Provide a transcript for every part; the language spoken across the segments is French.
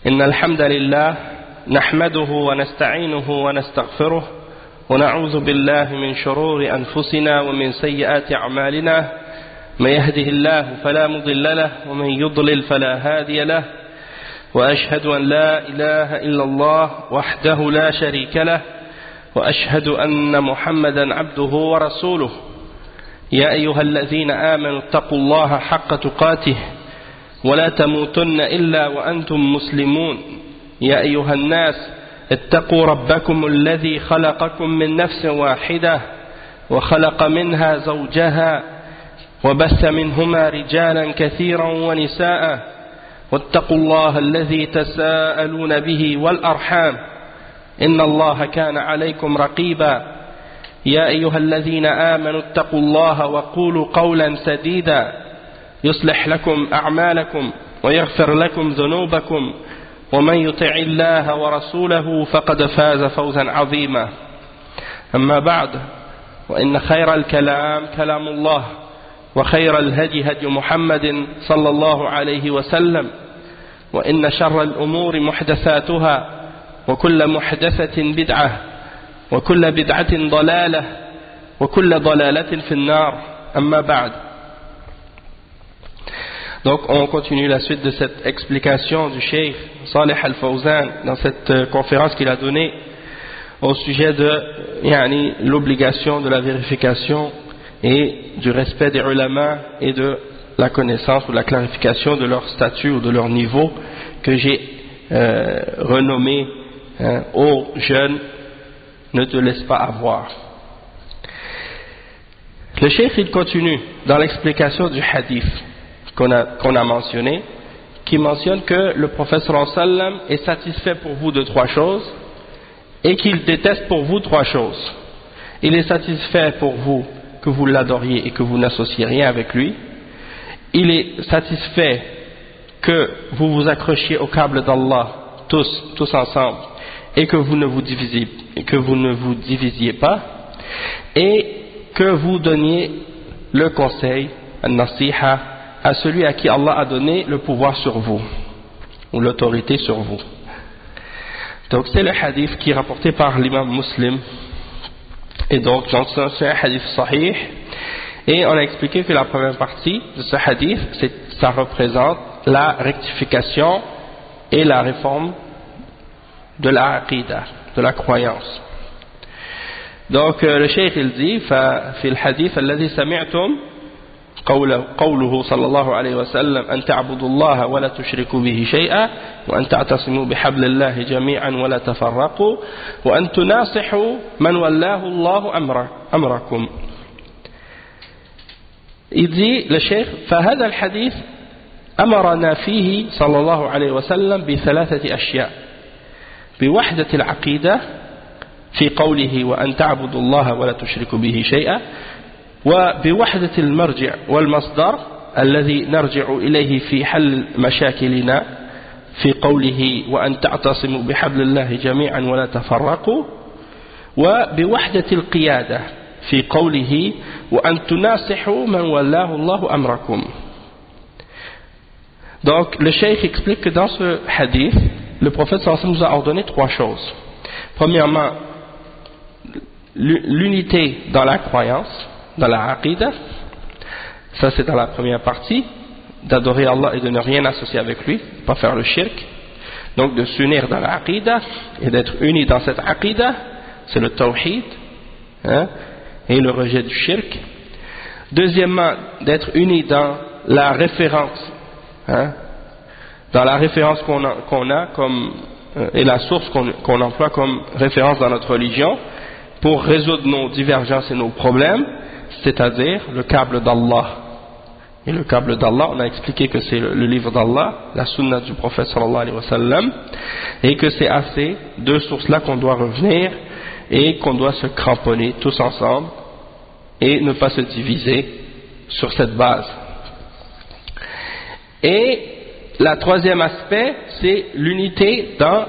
إن الحمد لله نحمده ونستعينه ونستغفره ونعوذ بالله من شرور أنفسنا ومن سيئات أعمالنا من يهده الله فلا مضل له ومن يضلل فلا هادي له وأشهد أن لا إله إلا الله وحده لا شريك له وأشهد أن محمدا عبده ورسوله يا أيها الذين آمنوا اتقوا الله حق تقاته ولا تموتن إلا وأنتم مسلمون يا أيها الناس اتقوا ربكم الذي خلقكم من نفس واحدة وخلق منها زوجها وبث منهما رجالا كثيرا ونساء واتقوا الله الذي تساءلون به والأرحام إن الله كان عليكم رقيبا يا أيها الذين آمنوا اتقوا الله وقولوا قولا سديدا يصلح لكم أعمالكم ويغفر لكم ذنوبكم ومن يطع الله ورسوله فقد فاز فوزا عظيما أما بعد وإن خير الكلام كلام الله وخير الهدي هدي محمد صلى الله عليه وسلم وإن شر الأمور محدثاتها وكل محدثة بدعة وكل بدعة ضلالة وكل ضلالة في النار أما بعد. Donc on continue la suite de cette explication du Cheikh Salih Al-Fawzan dans cette conférence qu'il a donnée au sujet de l'obligation de la vérification et du respect des ulama et de la connaissance ou de la clarification de leur statut ou de leur niveau que j'ai renommé aux jeunes, ne te laisse pas avoir. Le Cheikh il continue dans l'explication du hadith qu'on a mentionné, qui mentionne que le prophète sallallahu alayhi wa sallam est satisfait pour vous de trois choses et qu'il déteste pour vous trois choses. Il est satisfait pour vous que vous l'adoriez et que vous n'associez rien avec lui. Il est satisfait que vous vous accrochiez au câble d'Allah tous ensemble et que vous ne vous divisiez pas et que vous donniez le conseil, an-nasiha, à celui à qui Allah a donné le pouvoir sur vous ou l'autorité sur vous. Donc c'est le hadith qui est rapporté par l'imam Muslim et donc c'est un hadith sahih et on a expliqué que la première partie de ce hadith ça représente la rectification et la réforme de la aqidah, de la croyance. Donc le cheikh il dit في الحديث الذي سمعتم قوله صلى الله عليه وسلم أن تعبدوا الله ولا تشركوا به شيئا وأن تعتصموا بحبل الله جميعا ولا تفرقوا وأن تناصحوا من ولاه الله أمركم. Il dit le cheikh فهذا الحديث أمرنا فيه صلى الله عليه وسلم بثلاثة أشياء بوحدة العقيدة في قوله وأن تعبدوا الله ولا تشركوا به شيئا وبوحدة المرجع والمصدر الذي نرجع إليه في حل مشاكلنا في قوله وأن تعتصموا بحبل الله جميعا ولا تفرقوا وبوحدة القيادة في قوله وأن تناصحوا من ولاه الله أمركم. Donc le cheikh explique que dans ce hadith le prophète sallallahu alayhi wa sallam nous a ordonné trois choses. Premièrement, l'unité dans la croyance, dans la aqidah, ça c'est dans la première partie, d'adorer Allah et de ne rien associer avec lui, pas faire le shirk, donc de s'unir dans la aqidah et d'être unis dans cette aqidah, c'est le tawhid et le rejet du shirk. Deuxièmement, d'être unis dans la référence, dans la référence qu'on a comme, et la source qu'on emploie comme référence dans notre religion pour résoudre nos divergences et nos problèmes, c'est-à-dire le câble d'Allah. Et le câble d'Allah, on a expliqué que c'est le livre d'Allah, la sunna du prophète sallallahu alayhi wa sallam, et que c'est à ces deux sources-là qu'on doit revenir et qu'on doit se cramponner tous ensemble et ne pas se diviser sur cette base. Et le troisième aspect, c'est l'unité dans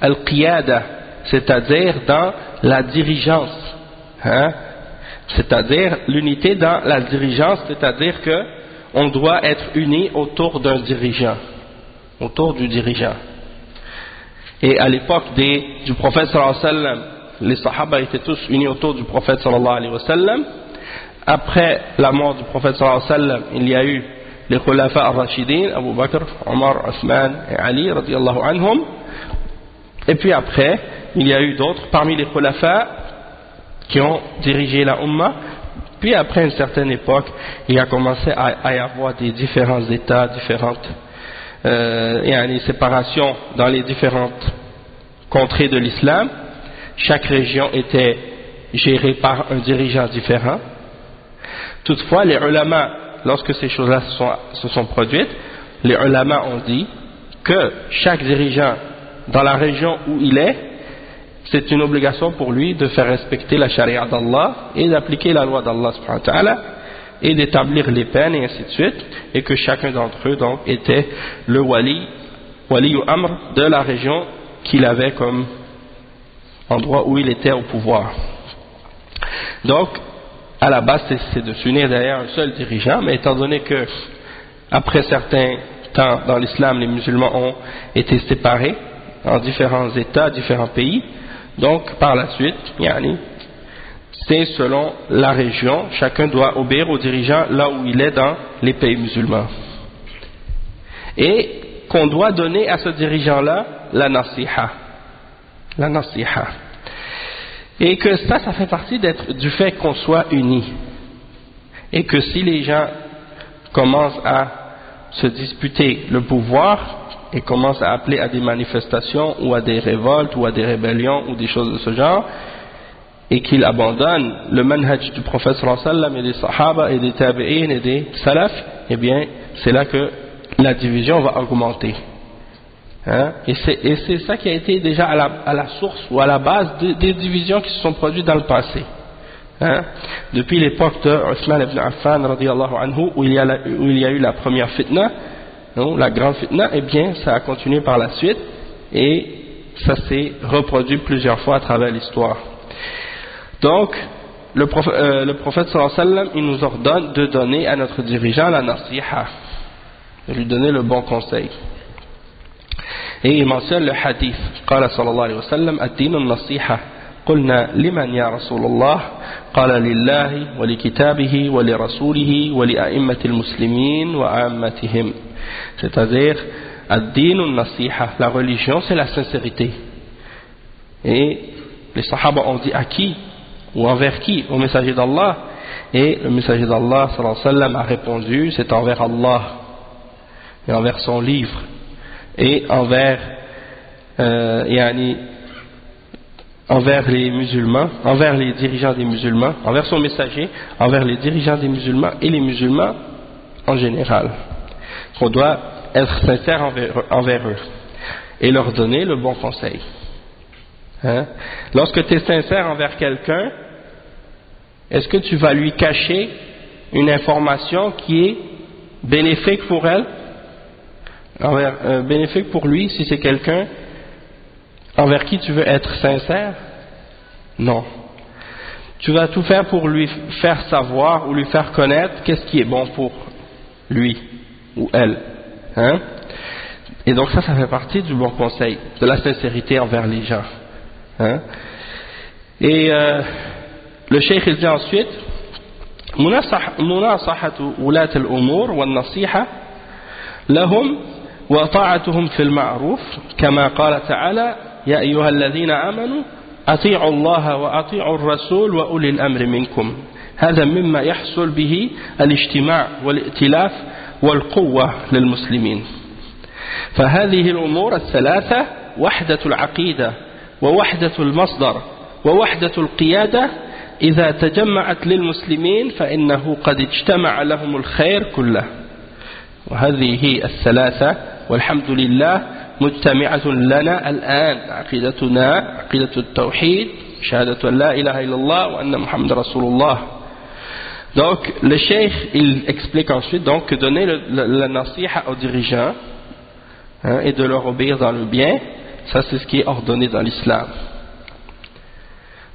al-qiyada, c'est-à-dire dans la dirigeance. C'est-à-dire l'unité dans la dirigeance, c'est-à-dire que on doit être unis autour d'un dirigeant, autour du dirigeant. Et à l'époque du prophète sallallahu alayhi wa sallam, les sahaba étaient tous unis autour du prophète sallallahu alayhi wa sallam. Après la mort du prophète sallallahu alayhi wa sallam, il y a eu les khulafa al-Rashidin, Abu Bakr, Omar, Othman et Ali radiyallahu anhum. Et puis après, il y a eu d'autres parmi les khulafa qui ont dirigé la Ummah. Puis après une certaine époque, il a commencé à y avoir des différents états, différentes séparations dans les différentes contrées de l'islam. Chaque région était gérée par un dirigeant différent. Toutefois, les ulama, lorsque ces choses-là se sont produites, les ulama ont dit que chaque dirigeant dans la région où il est, c'est une obligation pour lui de faire respecter la charia d'Allah et d'appliquer la loi d'Allah subhanahu wa ta'ala et d'établir les peines et ainsi de suite, et que chacun d'entre eux donc était le wali ou amr de la région qu'il avait comme endroit où il était au pouvoir. Donc à la base c'est de s'unir derrière un seul dirigeant, mais étant donné que après certains temps dans l'islam les musulmans ont été séparés en différents états, différents pays, donc par la suite c'est selon la région, chacun doit obéir au dirigeant là où il est dans les pays musulmans, et qu'on doit donner à ce dirigeant là la nasiha, et que ça fait partie du fait qu'on soit unis, et que si les gens commencent à se disputer le pouvoir et commencent à appeler à des manifestations ou à des révoltes ou à des rébellions ou des choses de ce genre, et qu'ils abandonnent le manhaj du prophète sallallahu alayhi wa sallam et des sahaba et des tabi'in et des salaf, eh bien c'est là que la division va augmenter. Et c'est ça qui a été déjà à la source ou à la base des divisions qui se sont produites dans le passé. Depuis l'époque de Othman ibn Affan radiyallahu anhu, où il y a eu la première fitna, la grande fitna, eh bien ça a continué par la suite et ça s'est reproduit plusieurs fois à travers l'histoire. Donc le prophète sallallahu alayhi wa sallam, il nous ordonne de donner à notre dirigeant la nasiha, de lui donner le bon conseil. Et il mentionne le hadith, قال صلى الله عليه وسلم الدين النصيحة قلنا لمن يا رسول الله قال لله ولكتابه ولرسوله ولأئمة المسلمين وعامتهم. C'est-à-dire الدين النصيحة, la religion c'est la sincérité. Et les sahaba ont dit à qui ou envers qui? Au messager d'Allah. Et le messager d'Allah sallallahu alayhi wa sallam a répondu, c'est envers Allah et envers son livre et envers les musulmans, envers les dirigeants des musulmans, envers son messager, envers les dirigeants des musulmans et les musulmans en général. On doit être sincère envers eux et leur donner le bon conseil. Lorsque tu es sincère envers quelqu'un, est-ce que tu vas lui cacher une information qui est bénéfique pour elle, bénéfique pour lui, si c'est quelqu'un envers qui tu veux être sincère? Non. Tu vas tout faire pour lui faire savoir ou lui faire connaître qu'est-ce qui est bon pour lui ou elle. Et donc ça fait partie du bon conseil, de la sincérité envers les gens. Et le cheikh il dit ensuite مناصحة ولاة الأمور والنصيحة لهم وطاعتهم في المعروف كما قال تعالى يا أيها الذين آمنوا أطيعوا الله وأطيعوا الرسول وأولي الأمر منكم هذا مما يحصل به الاجتماع والائتلاف والقوة للمسلمين فهذه الأمور الثلاثة وحدة العقيدة ووحدة المصدر ووحدة القيادة إذا تجمعت للمسلمين فإنه قد اجتمع لهم الخير كله وهذه هي الثلاثة والحمد لله مجتمعة لنا الآن عقيدتنا عقيدة التوحيد شهادة لا إله إلا الله وأن محمد رسول الله. Donc le cheikh il explique ensuite donc que donner la nasiha aux dirigeants et de leur obéir dans le bien, ça c'est ce qui est ordonné dans l'islam.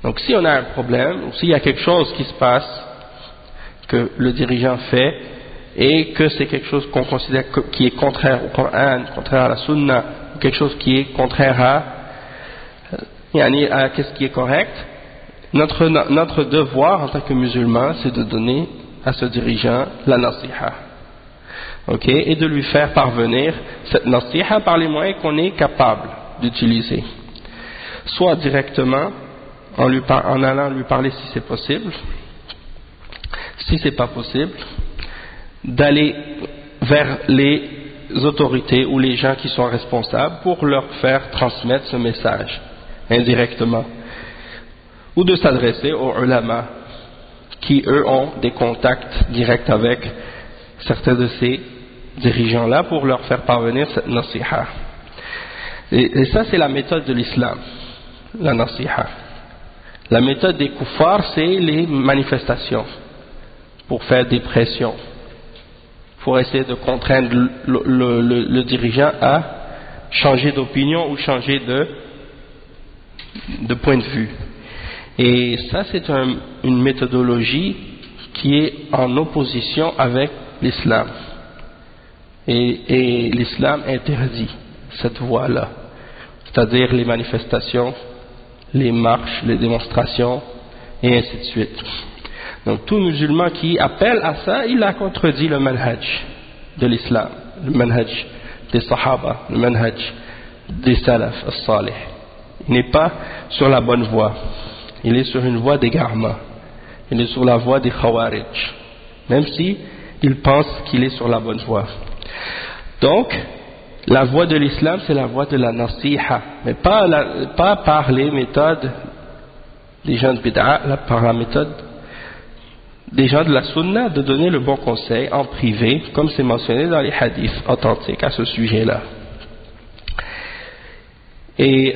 Donc si on a un problème, ou s'il y a quelque chose qui se passe, que le dirigeant fait, et que c'est quelque chose qu'on considère qui est contraire au Coran, contraire à la Sunna, quelque chose qui est contraire à qu'est-ce qui est correct, notre devoir en tant que musulman, c'est de donner à ce dirigeant la nasiha, et de lui faire parvenir cette nasiha par les moyens qu'on est capable d'utiliser, soit directement en allant lui parler si c'est possible, si c'est pas possible, d'aller vers les autorités ou les gens qui sont responsables pour leur faire transmettre ce message indirectement, ou de s'adresser aux ulama qui eux ont des contacts directs avec certains de ces dirigeants-là pour leur faire parvenir cette nasiha. Et ça c'est la méthode de l'islam, la nasiha. La méthode des kuffars, c'est les manifestations pour faire des pressions, pour essayer de contraindre le dirigeant à changer d'opinion ou changer de point de vue. Et ça c'est une méthodologie qui est en opposition avec l'islam. Et l'islam interdit cette voie-là, c'est-à-dire les manifestations, les marches, les démonstrations, et ainsi de suite. Donc tout musulman qui appelle à ça, il a contredit le manhaj de l'islam, le manhaj des sahaba, le manhaj des salaf as-salih. Il n'est pas sur la bonne voie, il est sur une voie d'égarement, il est sur la voie des khawarij, même si il pense qu'il est sur la bonne voie. Donc la voie de l'islam, c'est la voie de la nasiha, mais pas par les méthodes des gens de bid'a, par la méthode des gens de la sunna, de donner le bon conseil en privé, comme c'est mentionné dans les hadiths authentiques à ce sujet-là. Et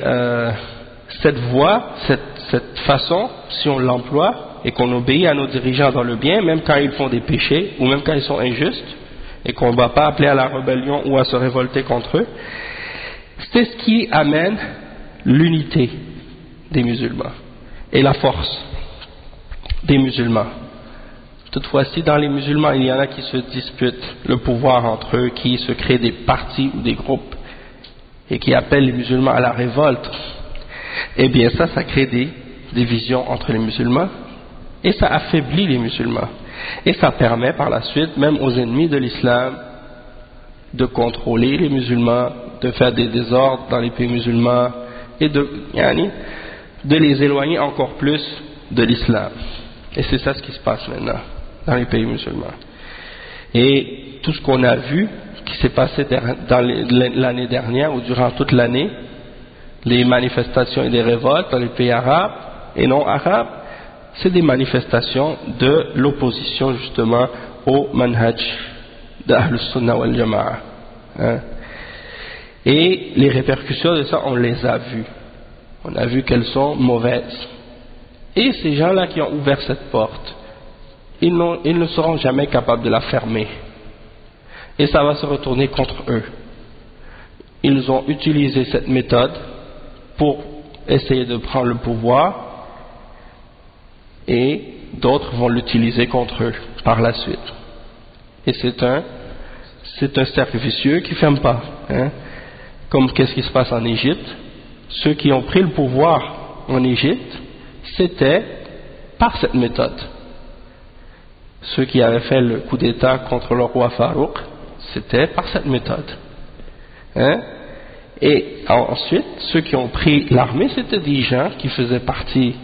cette voie, cette façon, si on l'emploie et qu'on obéit à nos dirigeants dans le bien, même quand ils font des péchés ou même quand ils sont injustes, et qu'on ne va pas appeler à la rébellion ou à se révolter contre eux, c'est ce qui amène l'unité des musulmans et la force des musulmans. Toutefois, si dans les musulmans il y en a qui se disputent le pouvoir entre eux, qui se créent des partis ou des groupes et qui appellent les musulmans à la révolte, eh bien ça crée des divisions entre les musulmans et ça affaiblit les musulmans. Et ça permet par la suite, même aux ennemis de l'islam, de contrôler les musulmans, de faire des désordres dans les pays musulmans et de les éloigner encore plus de l'islam. Et c'est ça ce qui se passe maintenant dans les pays musulmans. Et tout ce qu'on a vu, qui s'est passé dans l'année dernière ou durant toute l'année, les manifestations et les révoltes dans les pays arabes et non arabes, c'est des manifestations de l'opposition justement au manhaj d'Ahl Sunnah wal Jama'a. Et les répercussions de ça, on les a vues. On a vu qu'elles sont mauvaises. Et ces gens-là qui ont ouvert cette porte, ils ne seront jamais capables de la fermer. Et ça va se retourner contre eux. Ils ont utilisé cette méthode pour essayer de prendre le pouvoir, et d'autres vont l'utiliser contre eux par la suite. Et c'est un cercle vicieux qui ne ferme pas. Comme qu'est-ce qui se passe en Égypte? Ceux qui ont pris le pouvoir en Égypte, c'était par cette méthode. Ceux qui avaient fait le coup d'État contre le roi Farouk, c'était par cette méthode. Et ensuite, ceux qui ont pris l'armée, c'était des gens qui faisaient partie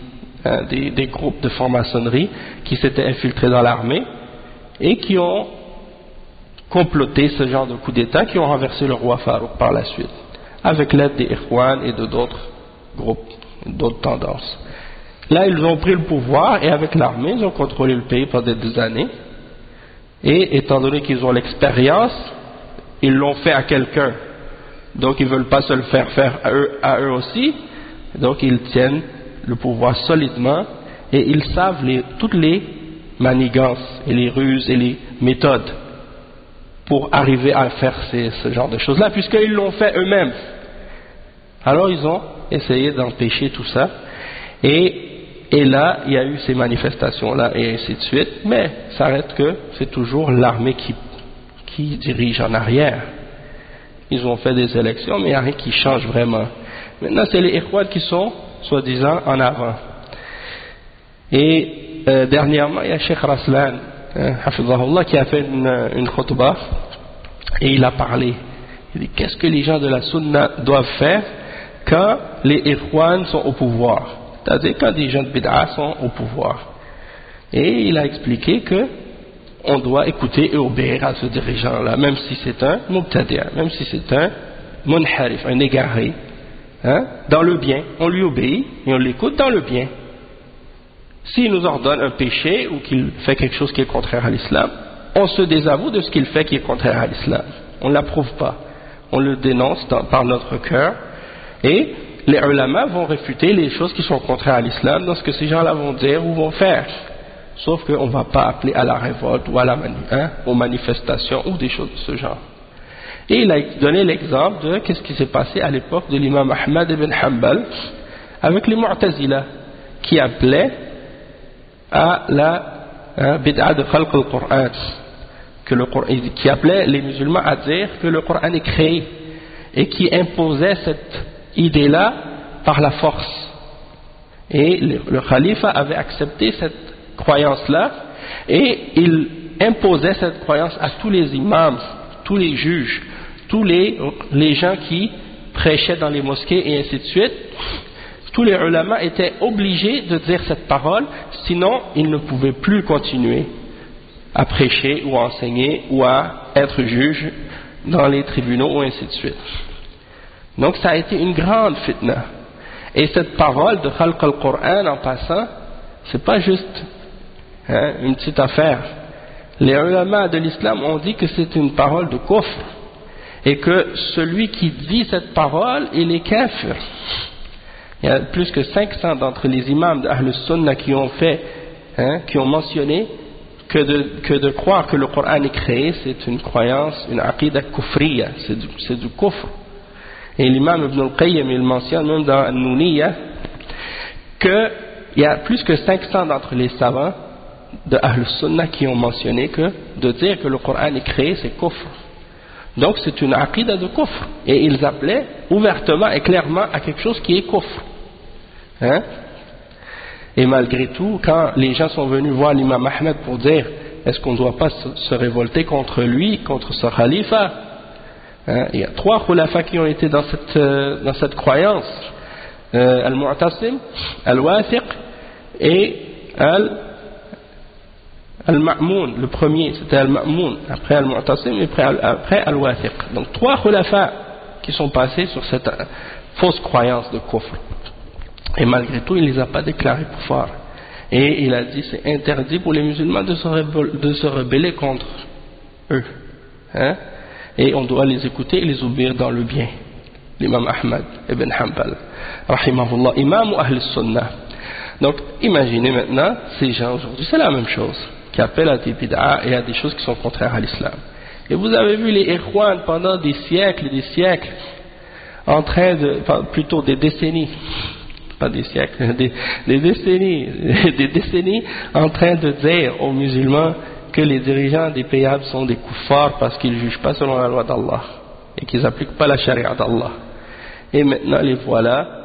des groupes de franc-maçonnerie qui s'étaient infiltrés dans l'armée et qui ont comploté ce genre de coup d'État, qui ont renversé le roi Farouk par la suite, avec l'aide des Ikhwan et de d'autres groupes, d'autres tendances. Là, ils ont pris le pouvoir et avec l'armée, ils ont contrôlé le pays pendant des années. Et étant donné qu'ils ont l'expérience, ils l'ont fait à quelqu'un. Donc, ils ne veulent pas se le faire faire à eux aussi. Donc, ils tiennent le pouvoir solidement et ils savent toutes les manigances et les ruses et les méthodes pour arriver à faire ce genre de choses-là, puisqu'ils l'ont fait eux-mêmes. Alors, ils ont essayé d'empêcher tout ça. Et là, il y a eu ces manifestations-là et ainsi de suite, mais ça reste que c'est toujours l'armée qui dirige en arrière. Ils ont fait des élections, mais il n'y a rien qui change vraiment. Maintenant, c'est les Ikhwan qui sont, soi-disant, en avant. Et dernièrement, il y a Cheikh Raslan, Hafizahullah, qui a fait une khutbah, et il a parlé. Il dit, qu'est-ce que les gens de la Sunna doivent faire quand les Ikhwan sont au pouvoir? C'est-à-dire quand des gens de Bid'a sont au pouvoir. Et il a expliqué que on doit écouter et obéir à ce dirigeant-là, même si c'est un mubtadi', même si c'est un munharif, un égaré, dans le bien, on lui obéit et on l'écoute dans le bien. S'il nous ordonne un péché ou qu'il fait quelque chose qui est contraire à l'islam, on se désavoue de ce qu'il fait qui est contraire à l'islam. On ne l'approuve pas. On le dénonce par notre cœur et les ulama vont réfuter les choses qui sont contraires à l'islam dans ce que ces gens-là vont dire ou vont faire. Sauf qu'on ne va pas appeler à la révolte ou à aux manifestations ou des choses de ce genre. Et il a donné l'exemple de qu'est-ce qui s'est passé à l'époque de l'imam Ahmad ibn Hanbal avec les Mu'tazila qui appelaient à la bid'a de khalq al-Qur'an, qui appelait les musulmans à dire que le Coran est créé et qui imposait cette idée-là par la force. Et le khalifa avait accepté cette croyance-là et il imposait cette croyance à tous les imams, tous les juges, tous les gens qui prêchaient dans les mosquées et ainsi de suite. Tous les ulama étaient obligés de dire cette parole, sinon ils ne pouvaient plus continuer à prêcher ou à enseigner ou à être juge dans les tribunaux ou ainsi de suite. Donc ça a été une grande fitna. Et cette parole de Khalq al-Qur'an en passant, c'est pas juste une petite affaire. Les ulama de l'islam ont dit que c'est une parole de kufr et que celui qui dit cette parole, il est kafir. Il y a plus que 500 d'entre les imams d'Ahl Sunnah qui ont fait, qui ont mentionné que de croire que le Coran est créé, c'est une croyance, une aqidah kufriya, c'est du kufr. Et l'imam Ibn al-Qayyim, il mentionne même dans An-Nuniyya qu'il y a plus que 500 d'entre les savants de Ahl Sunnah qui ont mentionné que de dire que le Coran est créé, c'est kufr. Donc c'est une aqidah de kufr. Et ils appelaient ouvertement et clairement à quelque chose qui est kufr. Et malgré tout, quand les gens sont venus voir l'imam Ahmed pour dire est-ce qu'on ne doit pas se révolter contre lui, contre ce khalifa, il y a 3 khulafas qui ont été dans cette croyance, Al-Mu'tasim, Al-Wathiq et Al-Ma'moun. Le premier c'était Al-Ma'moun, après Al-Mu'tasim et après Al-Wathiq. Donc 3 khulafas qui sont passés sur cette fausse croyance de kufr. Et malgré tout, il ne les a pas déclarés kuffar. Et il a dit c'est interdit pour les musulmans de se rebeller contre eux. Et on doit les écouter et les obéir dans le bien. L'imam Ahmad ibn Hanbal, rahimahullah, imam Ahl Sunnah. Donc imaginez maintenant, ces gens aujourd'hui, c'est la même chose, qui appellent à des bid'a et à des choses qui sont contraires à l'islam. Et vous avez vu les Ikhwan pendant des siècles et des siècles, plutôt des décennies, pas des siècles, des décennies en train de dire aux musulmans que les dirigeants des pays arabes sont des kuffars parce qu'ils ne jugent pas selon la loi d'Allah et qu'ils n'appliquent pas la charia d'Allah. Et maintenant les voilà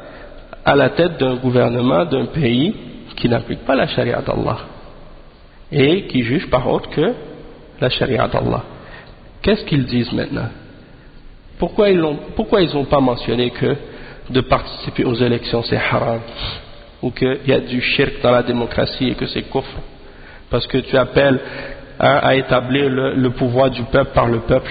à la tête d'un gouvernement d'un pays qui n'applique pas la charia d'Allah et qui juge par autre que la charia d'Allah. Qu'est-ce qu'ils disent maintenant? Pourquoi ils n'ont pas mentionné que de participer aux élections c'est haram, ou qu'il y a du shirk dans la démocratie et que c'est kufr, parce que tu appelles à établir le pouvoir du peuple par le peuple,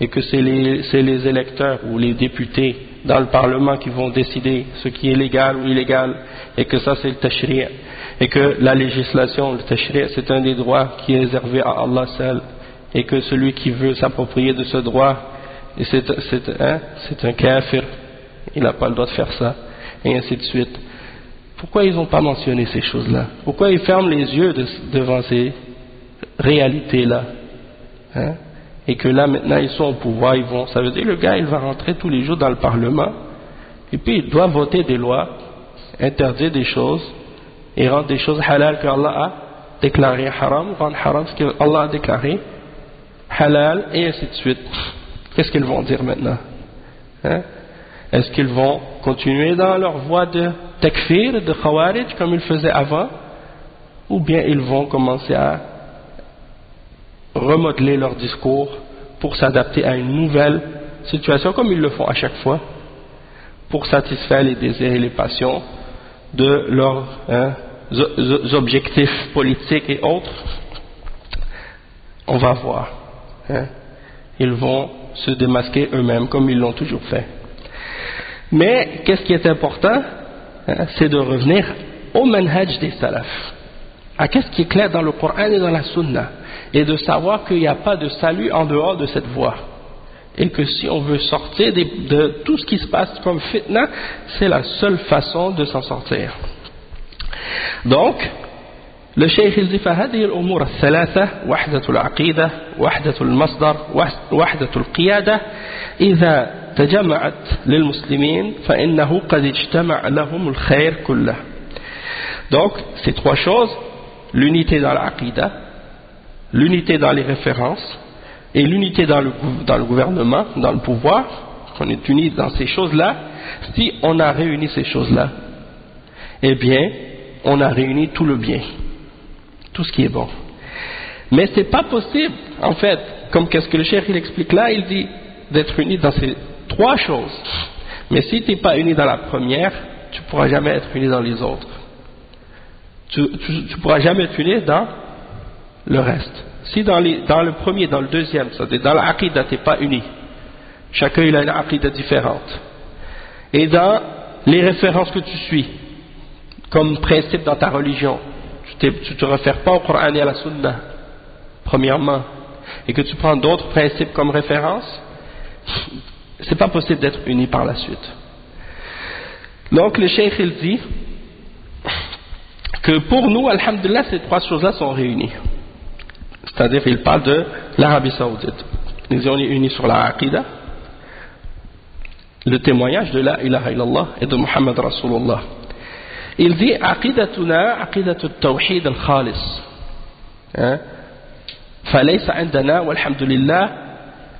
et que c'est les électeurs ou les députés dans le parlement qui vont décider ce qui est légal ou illégal, et que ça c'est le tashri', et que la législation, le tashri' c'est un des droits qui est réservé à Allah seul, et que celui qui veut s'approprier de ce droit, c'est un kafir, il n'a pas le droit de faire ça, et ainsi de suite. Pourquoi ils n'ont pas mentionné ces choses-là? Pourquoi ils ferment les yeux devant ces réalités-là? Et que là maintenant ils sont au pouvoir, ça veut dire le gars il va rentrer tous les jours dans le parlement, et puis il doit voter des lois, interdire des choses, et rendre des choses halal que Allah a déclaré haram, rendre haram ce que Allah a déclaré halal, et ainsi de suite. qu'est-ce qu'ils vont dire maintenant? Hein? Est-ce qu'ils vont continuer dans leur voie de takfir, de khawarij, comme ils faisaient avant, ou bien ils vont commencer à remodeler leur discours pour s'adapter à une nouvelle situation, comme ils le font à chaque fois, pour satisfaire les désirs et les passions de leurs objectifs politiques et autres? On va voir. Hein? Ils vont se démasquer eux-mêmes comme ils l'ont toujours fait. Mais qu'est-ce qui est important? C'est de revenir au manhaj des salafs, à qu'est-ce qui est clair dans le Coran et dans la Sunna, et de savoir qu'il n'y a pas de salut en dehors de cette voie, et que si on veut sortir de tout ce qui se passe comme fitna, c'est la seule façon de s'en sortir. Donc le cheikh il dit فهذه الأمور الثلاثة وحدة العقيدة وحدة المصدر وحدة القيادة إذا تجمعت للمسلمين فإنه قد اجتمع لهم الخير كله. Donc ces trois choses, l'unité dans l'aqida, l'unité dans les références et l'unité dans le gouvernement, dans le pouvoir, qu'on est unis dans ces choses-là. Si on a réuni ces choses-là, eh bien on a réuni tout le bien, tout ce qui est bon. Mais c'est pas possible, en fait, comme qu'est-ce que le cheikh il explique là, il dit d'être uni dans ces trois choses. Mais si tu n'es pas uni dans la première, tu ne pourras jamais être uni dans les autres. Tu ne pourras jamais être uni dans le reste. Si dans le premier, dans le deuxième, c'est-à-dire dans l'aqida, tu n'es pas uni. Chacun il a une aqida différente. Et dans les références que tu suis, comme principe dans ta religion, tu ne te réfères pas au Coran et à la Sunna, premièrement, et que tu prends d'autres principes comme référence, c'est pas possible d'être uni par la suite. Donc le cheikh il dit que pour nous, alhamdulillah, ces trois choses-là sont réunies. C'est-à-dire qu'il parle de l'Arabie Saoudite. Nous on est unis sur la aqida, le témoignage de la ilaha illallah et de Muhammad Rasulullah. Il dit aqidatuna aqidatu at-tawhid al-khalis. فليس عندنا والحمد لله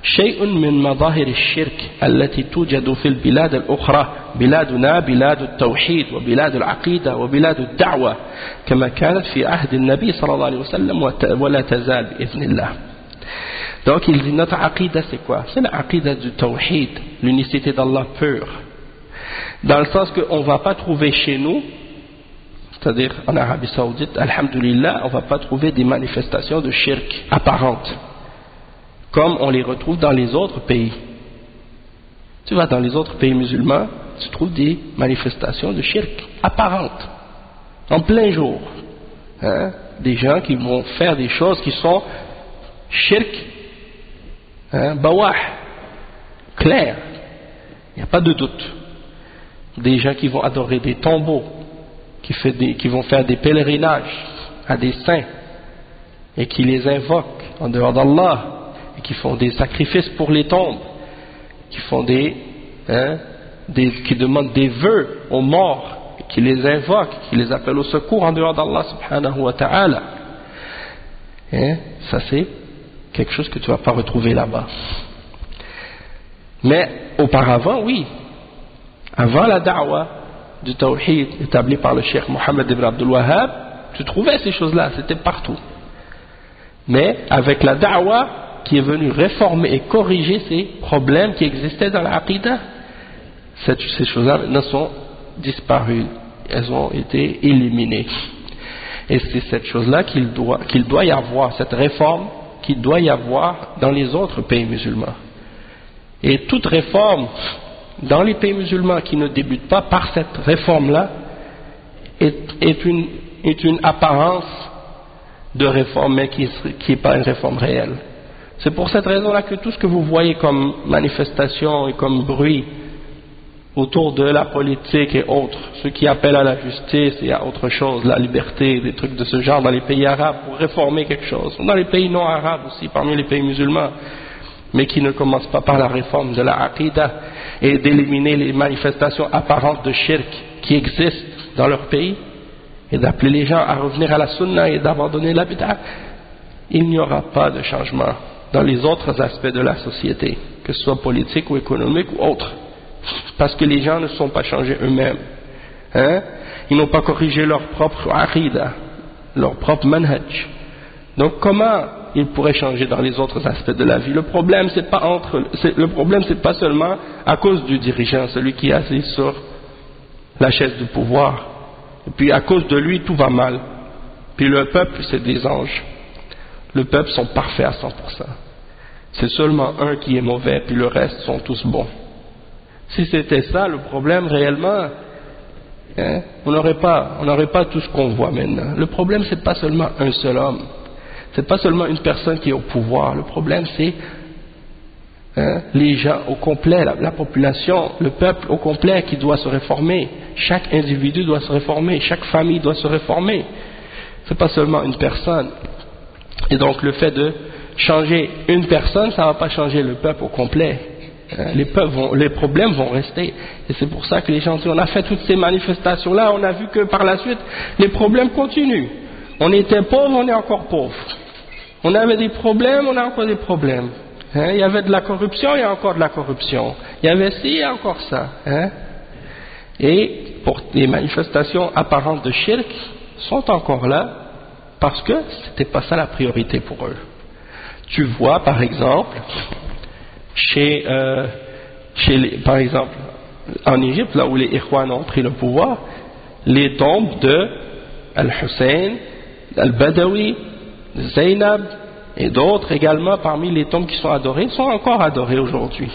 شيء من مظاهر الشرك التي توجد في البلاد الأخرى. بلادنا بلاد التوحيد وبلاد العقيدة وبلاد الدعوة كما كانت في عهد النبي صلى الله عليه وسلم ولا تزال بإذن الله. Donc il dit notre aqidah c'est quoi? C'est la aqidah du tawhid, l'unicité d'Allah pure. Dans le sens qu'on ne va pas trouver chez nous, c'est-à-dire en Arabie Saoudite, alhamdulillah, on ne va pas trouver des manifestations de shirk apparentes, comme on les retrouve dans les autres pays. Tu vas dans les autres pays musulmans, tu trouves des manifestations de shirk apparentes, en plein jour. Des gens qui vont faire des choses qui sont shirk, bawah, clair, il n'y a pas de doute. Des gens qui vont adorer des tombeaux, qui vont faire des pèlerinages à des saints et qui les invoquent en dehors d'Allah et qui font des sacrifices pour les tombes, qui font qui demandent des vœux aux morts, qui les invoquent, qui les appellent au secours en dehors d'Allah subhanahu wa ta'ala. Ça c'est quelque chose que tu ne vas pas retrouver là-bas. Mais auparavant, oui, avant la da'wah du tawhid établi par le cheikh Mohammed ibn Abdul Wahhab, tu trouvais ces choses-là, c'était partout. Mais avec la da'wah qui est venue réformer et corriger ces problèmes qui existaient dans l'aqidah, ces choses-là maintenant sont disparues, elles ont été éliminées. Et c'est cette chose-là qu'il doit y avoir, cette réforme qu'il doit y avoir dans les autres pays musulmans. Et toute réforme dans les pays musulmans qui ne débute pas par cette réforme-là est une apparence de réforme, mais qui n'est pas une réforme réelle. C'est pour cette raison-là que tout ce que vous voyez comme manifestation et comme bruit autour de la politique et autres, ceux qui appellent à la justice et à autre chose, la liberté, des trucs de ce genre dans les pays arabes pour réformer quelque chose, dans les pays non arabes aussi, parmi les pays musulmans, mais qui ne commencent pas par la réforme de la aqidah et d'éliminer les manifestations apparentes de shirk qui existent dans leur pays et d'appeler les gens à revenir à la sunna et d'abandonner la bid'ah, il n'y aura pas de changement dans les autres aspects de la société, que ce soit politique ou économique ou autre, parce que les gens ne sont pas changés eux-mêmes, hein? Ils n'ont pas corrigé leur propre aqidah, leur propre manhaj. Donc comment ils pourraient changer dans les autres aspects de la vie? Le problème c'est pas seulement à cause du dirigeant, celui qui est assis sur la chaise du pouvoir, et puis à cause de lui tout va mal, puis le peuple c'est des anges, le peuple sont parfaits à 100%, c'est seulement un qui est mauvais puis le reste sont tous bons. Si c'était ça le problème réellement, hein, on n'aurait pas tout ce qu'on voit maintenant. Le problème c'est pas seulement un seul homme, c'est pas seulement une personne qui est au pouvoir, le problème c'est les gens au complet, la population, le peuple au complet qui doit se réformer. Chaque individu doit se réformer, chaque famille doit se réformer. C'est pas seulement une personne. Et donc le fait de changer une personne, ça ne va pas changer le peuple au complet. Les problèmes vont rester. Et c'est pour ça que les gens disent, on a fait toutes ces manifestations-là, on a vu que par la suite, les problèmes continuent. On était pauvre, on est encore pauvre. On avait des problèmes, on a encore des problèmes. Hein? Il y avait de la corruption, il y a encore de la corruption. Il y avait ci, il y a encore ça. Hein? Et pour les manifestations apparentes de shirk sont encore là parce que c'était pas ça la priorité pour eux. Tu vois par exemple par exemple en Égypte, là où les Ikhwan ont pris le pouvoir, les tombes de Al-Hussein, Al-Badawi, Zainab et d'autres également parmi les tombes qui sont adorées sont encore adorées aujourd'hui.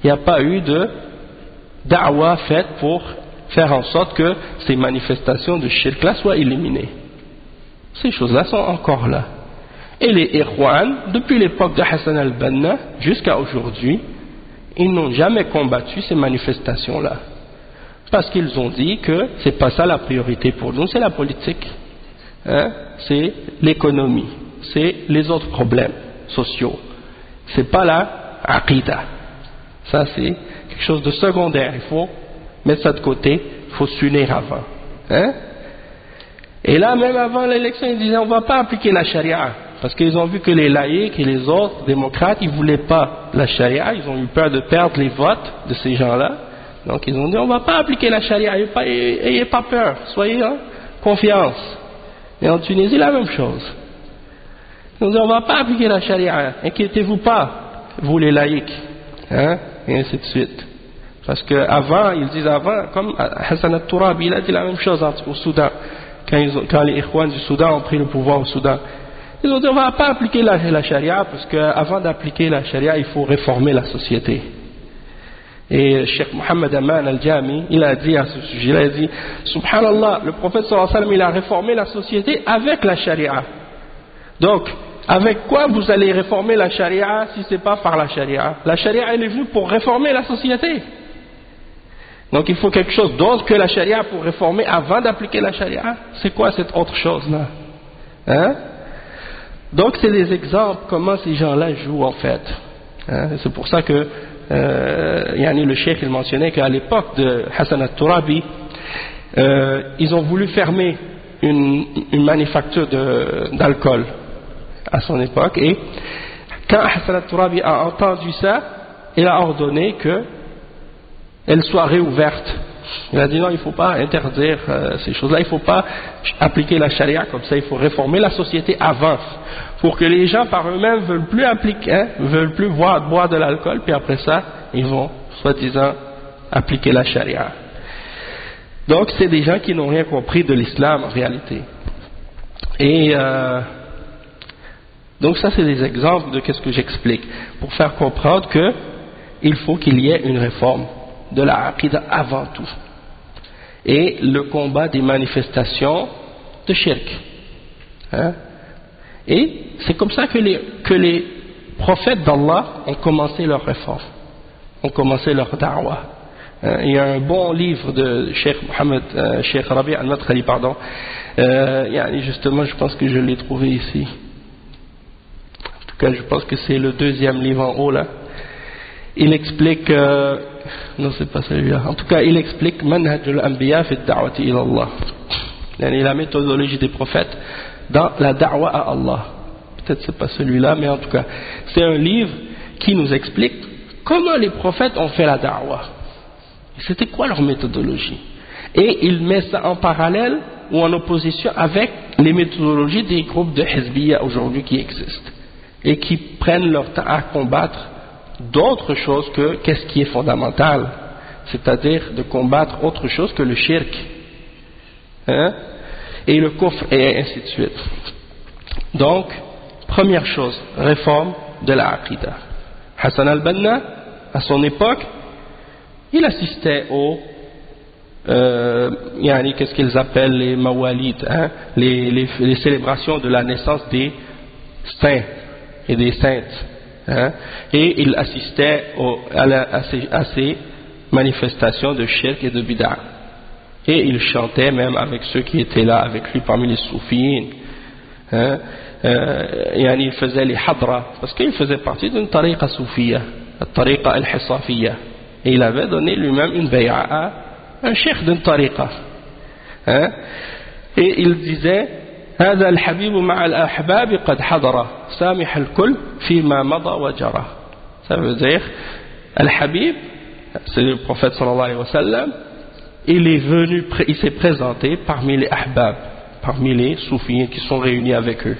Il n'y a pas eu de da'wa faite pour faire en sorte que ces manifestations de shirk là soient éliminées. Ces choses-là sont encore là. Et les Ikhwan, depuis l'époque de Hassan al-Banna jusqu'à aujourd'hui, ils n'ont jamais combattu ces manifestations-là. Parce qu'ils ont dit que c'est pas ça la priorité pour nous, c'est la politique. Hein? C'est l'économie, c'est les autres problèmes sociaux. C'est pas la aqidah. Ça c'est quelque chose de secondaire, il faut mettre ça de côté, il faut s'unir avant. Hein? Et là, même avant l'élection, ils disaient on ne va pas appliquer la charia, parce qu'ils ont vu que les laïcs et les autres démocrates, ils ne voulaient pas la charia, ils ont eu peur de perdre les votes de ces gens-là, donc ils ont dit on ne va pas appliquer la charia, ayez pas peur, soyez en confiance. Et en Tunisie, la même chose. Ils ont dit on ne va pas appliquer la charia, inquiétez-vous pas, vous les laïcs, hein, et ainsi de suite. Parce que avant, ils disent avant, comme Hassan al-Turabi, il a dit la même chose au Soudan, quand les Ikhwan du Soudan ont pris le pouvoir au Soudan. Ils ont dit on ne va pas appliquer la charia, parce qu'avant d'appliquer la charia, il faut réformer la société. Et Cheikh Mohammed Aman al-Jami, il a dit à ce sujet, il a dit subhanallah, le prophète sallallahu alayhi wa sallam, il a réformé la société avec la charia. Donc, avec quoi vous allez réformer la charia si ce n'est pas par la charia? La charia, elle est venue pour réformer la société. Donc il faut quelque chose d'autre que la charia pour réformer avant d'appliquer la charia. C'est quoi cette autre chose-là? Hein? Donc c'est des exemples comment ces gens-là jouent en fait. Hein? C'est pour ça que le cheikh il mentionnait qu'à l'époque de Hassan al-Turabi, ils ont voulu fermer une manufacture d'alcool à son époque, et quand Hassan al-Turabi a entendu ça, il a ordonné que elle soit réouverte. Il a dit non, il ne faut pas interdire ces choses-là, il ne faut pas appliquer la charia comme ça, il faut réformer la société avant, pour que les gens par eux-mêmes ne veulent plus appliquer, veulent plus boire de l'alcool, puis après ça, ils vont, soi-disant, appliquer la charia. Donc c'est des gens qui n'ont rien compris de l'islam en réalité. Et donc ça c'est des exemples de ce que j'explique, pour faire comprendre qu'il faut qu'il y ait une réforme de la aqidah avant tout, et le combat des manifestations de shirk. Hein? Et c'est comme ça que les prophètes d'Allah ont commencé leur réforme, ont commencé leur da'wah. Il y a un bon livre de Cheikh Rabi al-Madkhali, pardon, justement je pense que je l'ai trouvé ici, en tout cas je pense que c'est le deuxième livre en haut là. Il explique, non c'est pas celui-là, en tout cas il explique Manhajul Anbiya fi ad-da'wati ila Allah, la méthodologie des prophètes dans la da'wa à Allah. peut-être c'est pas celui-là, mais en tout cas, c'est un livre qui nous explique comment les prophètes ont fait la da'wah. C'était quoi leur méthodologie? Et il met ça en parallèle ou en opposition avec les méthodologies des groupes de Hizbiyya aujourd'hui qui existent et qui prennent leur temps à combattre d'autres choses que qu'est-ce qui est fondamental, c'est-à-dire de combattre autre chose que le shirk, hein, et le kufr et ainsi de suite. Donc, première chose, réforme de la aqidah. Hassan al-Banna, à son époque, il assistait aux qu'est-ce qu'ils appellent les mawalid, hein, les célébrations de la naissance des saints et des saintes, hein, et il assistait à ces manifestations de shirk et de bid'ah, et il chantait même avec ceux qui étaient là avec lui parmi les soufis, hein, il faisait les hadra parce qu'il faisait partie d'une tariqa soufiyya, la tariqa al-hisafiyya, et il avait donné lui-même une bay'a à un cheikh d'une tariqa, hein, et il disait هذا الحبيب مع الأحباب قد حضر سامح الكل فيما مضى وجرى. Ça veut dire Al-Habib, c'est le prophète sallallahu alayhi wa sallam, il s'est présenté parmi les ahbab, parmi les soufis qui sont réunis avec eux,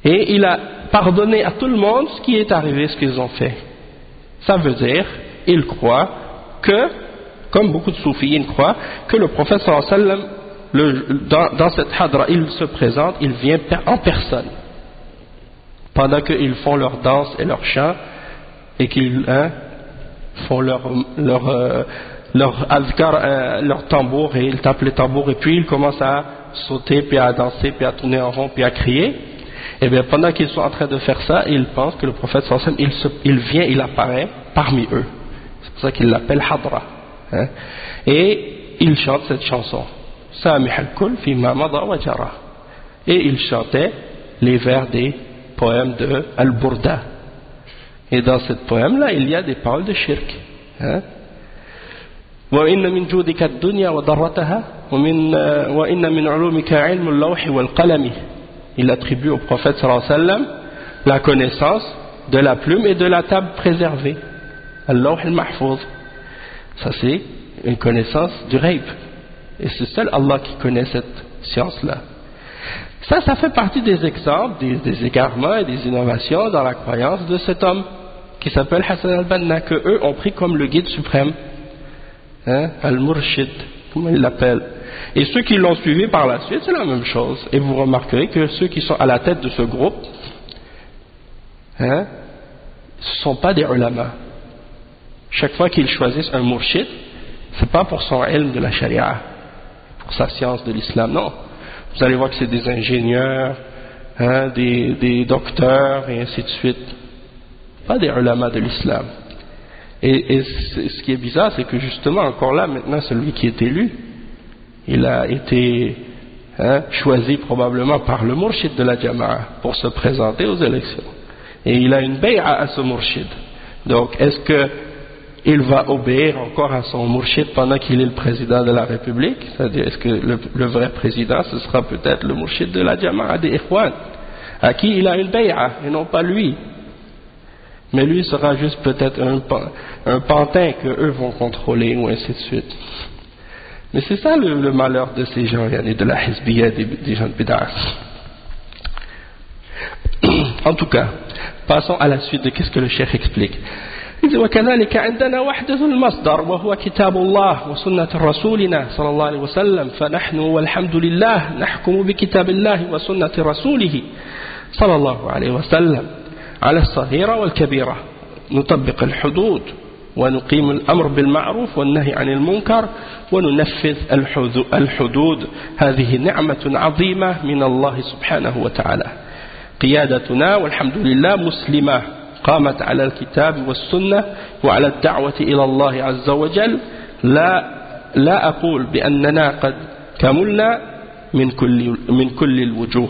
et il a pardonné à tout le monde ce qui est arrivé, ce qu'ils ont fait. Ça veut dire, il croit que, comme beaucoup de soufis croient, que le prophète sallallahu alayhi wa sallam, dans cette hadra, il se présente, il vient en personne, pendant qu'ils font leur danse et leur chant, et qu'ils font leur azkar, leur tambour, et ils tapent les tambours, et puis ils commencent à sauter, puis à danser, puis à tourner en rond, puis à crier. Et bien pendant qu'ils sont en train de faire ça, ils pensent que le prophète sallallahu alayhi wa sallam, il vient, il apparaît parmi eux. C'est pour ça qu'ils l'appellent hadra, hein? Et ils chantent cette chanson. Samih al-Kul fi ma mada wa jara. Et il chantait les vers des poèmes de Al-Burda. Et dans ce poème-là, il y a des paroles de shirk. وَإِنَّ مِنْ جُودِكَ الدُّنْيَا وَضَرَّتَهَا وَإِنَّ مِنْ عُلُومِكَ عِلْمُ اللَّوْحِ وَالْقَلَمِ. Il attribue au prophète sallallahu alayhi wa sallam la connaissance de la plume et de la table préservée. Al-Lawh al-Mahfouz. Ça c'est une connaissance du ghaib. Et c'est seul Allah qui connaît cette science-là. Ça fait partie des exemples, des égarements et des innovations dans la croyance de cet homme qui s'appelle Hassan al-Banna, que eux ont pris comme le guide suprême, hein, al-Murshid, comme ils l'appellent. Et ceux qui l'ont suivi par la suite, c'est la même chose. Et vous remarquerez que ceux qui sont à la tête de ce groupe, hein, ce ne sont pas des ulama. Chaque fois qu'ils choisissent un murshid, ce n'est pas pour son ilm de la sharia, pour sa science de l'islam, non. Vous allez voir que c'est des ingénieurs, hein, des docteurs et ainsi de suite. Pas des ulama de l'islam. Et ce qui est bizarre, c'est que justement, encore là, maintenant, celui qui est élu, il a été, hein, choisi probablement par le murshid de la Jama'a pour se présenter aux élections. Et il a une bay'a à ce murshid. Donc, est-ce qu'il va obéir encore à son murshid pendant qu'il est le président de la République? C'est-à-dire, est-ce que le vrai président, ce sera peut-être le murshid de la Jama'a des Ikhwan, à qui il a une bay'a, et non pas lui? Mais lui sera juste peut-être un pantin que eux vont contrôler, ou ainsi de suite. Mais c'est ça le malheur de ces gens, de la hizbiyya, des gens de bid'ah. En tout cas, passons à la suite de qu'est-ce que le cheikh explique. Il dit وكذلك عندنا وحدة المصدر وهو كتاب الله وسنة رسولنا صلى الله عليه وسلم فنحن والحمد لله نحكم بكتاب الله وسنة رسوله صلى الله عليه وسلم على الصغيرة والكبيرة نطبق الحدود ونقيم الأمر بالمعروف والنهي عن المنكر وننفذ الحدود. هذه نعمة عظيمة من الله سبحانه وتعالى. قيادتنا والحمد لله مسلمة قامت على الكتاب والسنة وعلى الدعوة إلى الله عز وجل. لا أقول بأننا قد كملنا من كل الوجوه.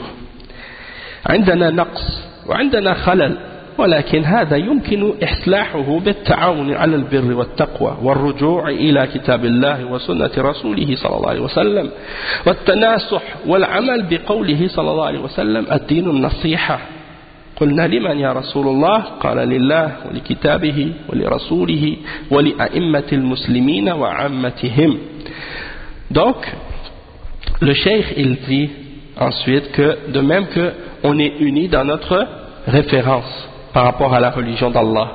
عندنا نقص وعندنا خلل ولكن هذا يمكن إصلاحه بالتعاون على البر والتقوى والرجوع إلى كتاب الله وسنة رسوله صلى الله عليه وسلم والتناصح والعمل بقوله صلى الله عليه وسلم الدين النصيحة. قلنا لمن يا رسول الله؟ قال لله ولكتابه ولرسوله ولأئمة المسلمين وعامتهم. Donc le cheikh il dit ensuite que de même que on est unis dans notre référence par rapport à la religion d'Allah,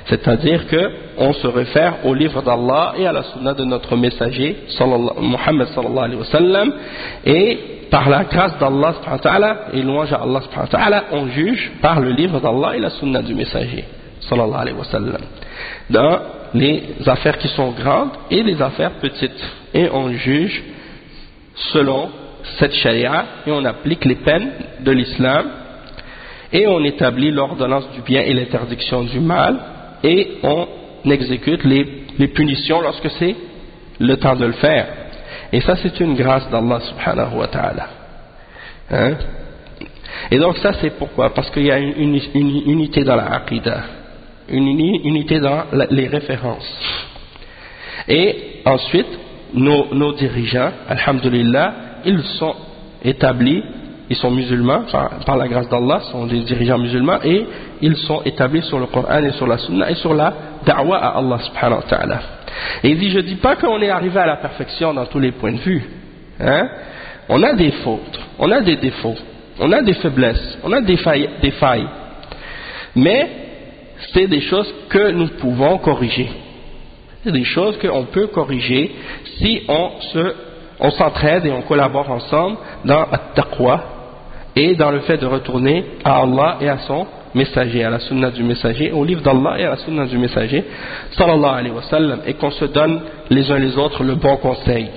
c'est-à-dire que on se réfère au livre d'Allah et à la sunna de notre messager Muhammad sallallahu alayhi wa sallam, et par la grâce d'Allah subhanahu wa ta'ala et louange à Allah subhanahu wa ta'ala, on juge par le livre d'Allah et la sunna du messager sallallahu alayhi wa sallam dans les affaires qui sont grandes et les affaires petites, et on juge selon cette charia et on applique les peines de l'islam et on établit l'ordonnance du bien et l'interdiction du mal et on exécute les punitions lorsque c'est le temps de le faire. Et ça c'est une grâce d'Allah subhanahu wa ta'ala. Hein? Et donc ça c'est pourquoi? Parce qu'il y a une unité dans la aqidah, une unité dans les références. Et ensuite nos dirigeants, alhamdulillah, ils sont établis, ils sont musulmans, par la grâce d'Allah, sont des dirigeants musulmans, et ils sont établis sur le Coran et sur la Sunna et sur la da'wa à Allah subhanahu wa ta'ala. Et il dit, je ne dis pas qu'on est arrivé à la perfection dans tous les points de vue. Hein? On a des fautes, on a des défauts, on a des faiblesses, on a des failles. Mais c'est des choses que nous pouvons corriger. C'est des choses qu'on peut corriger si on s'entraide et on collabore ensemble dans at-taqwa et dans le fait de retourner à Allah et à son messager, à la sunna du messager, au livre d'Allah et à la sunna du messager sallallahu alayhi wa sallam, et qu'on se donne les uns les autres le bon conseil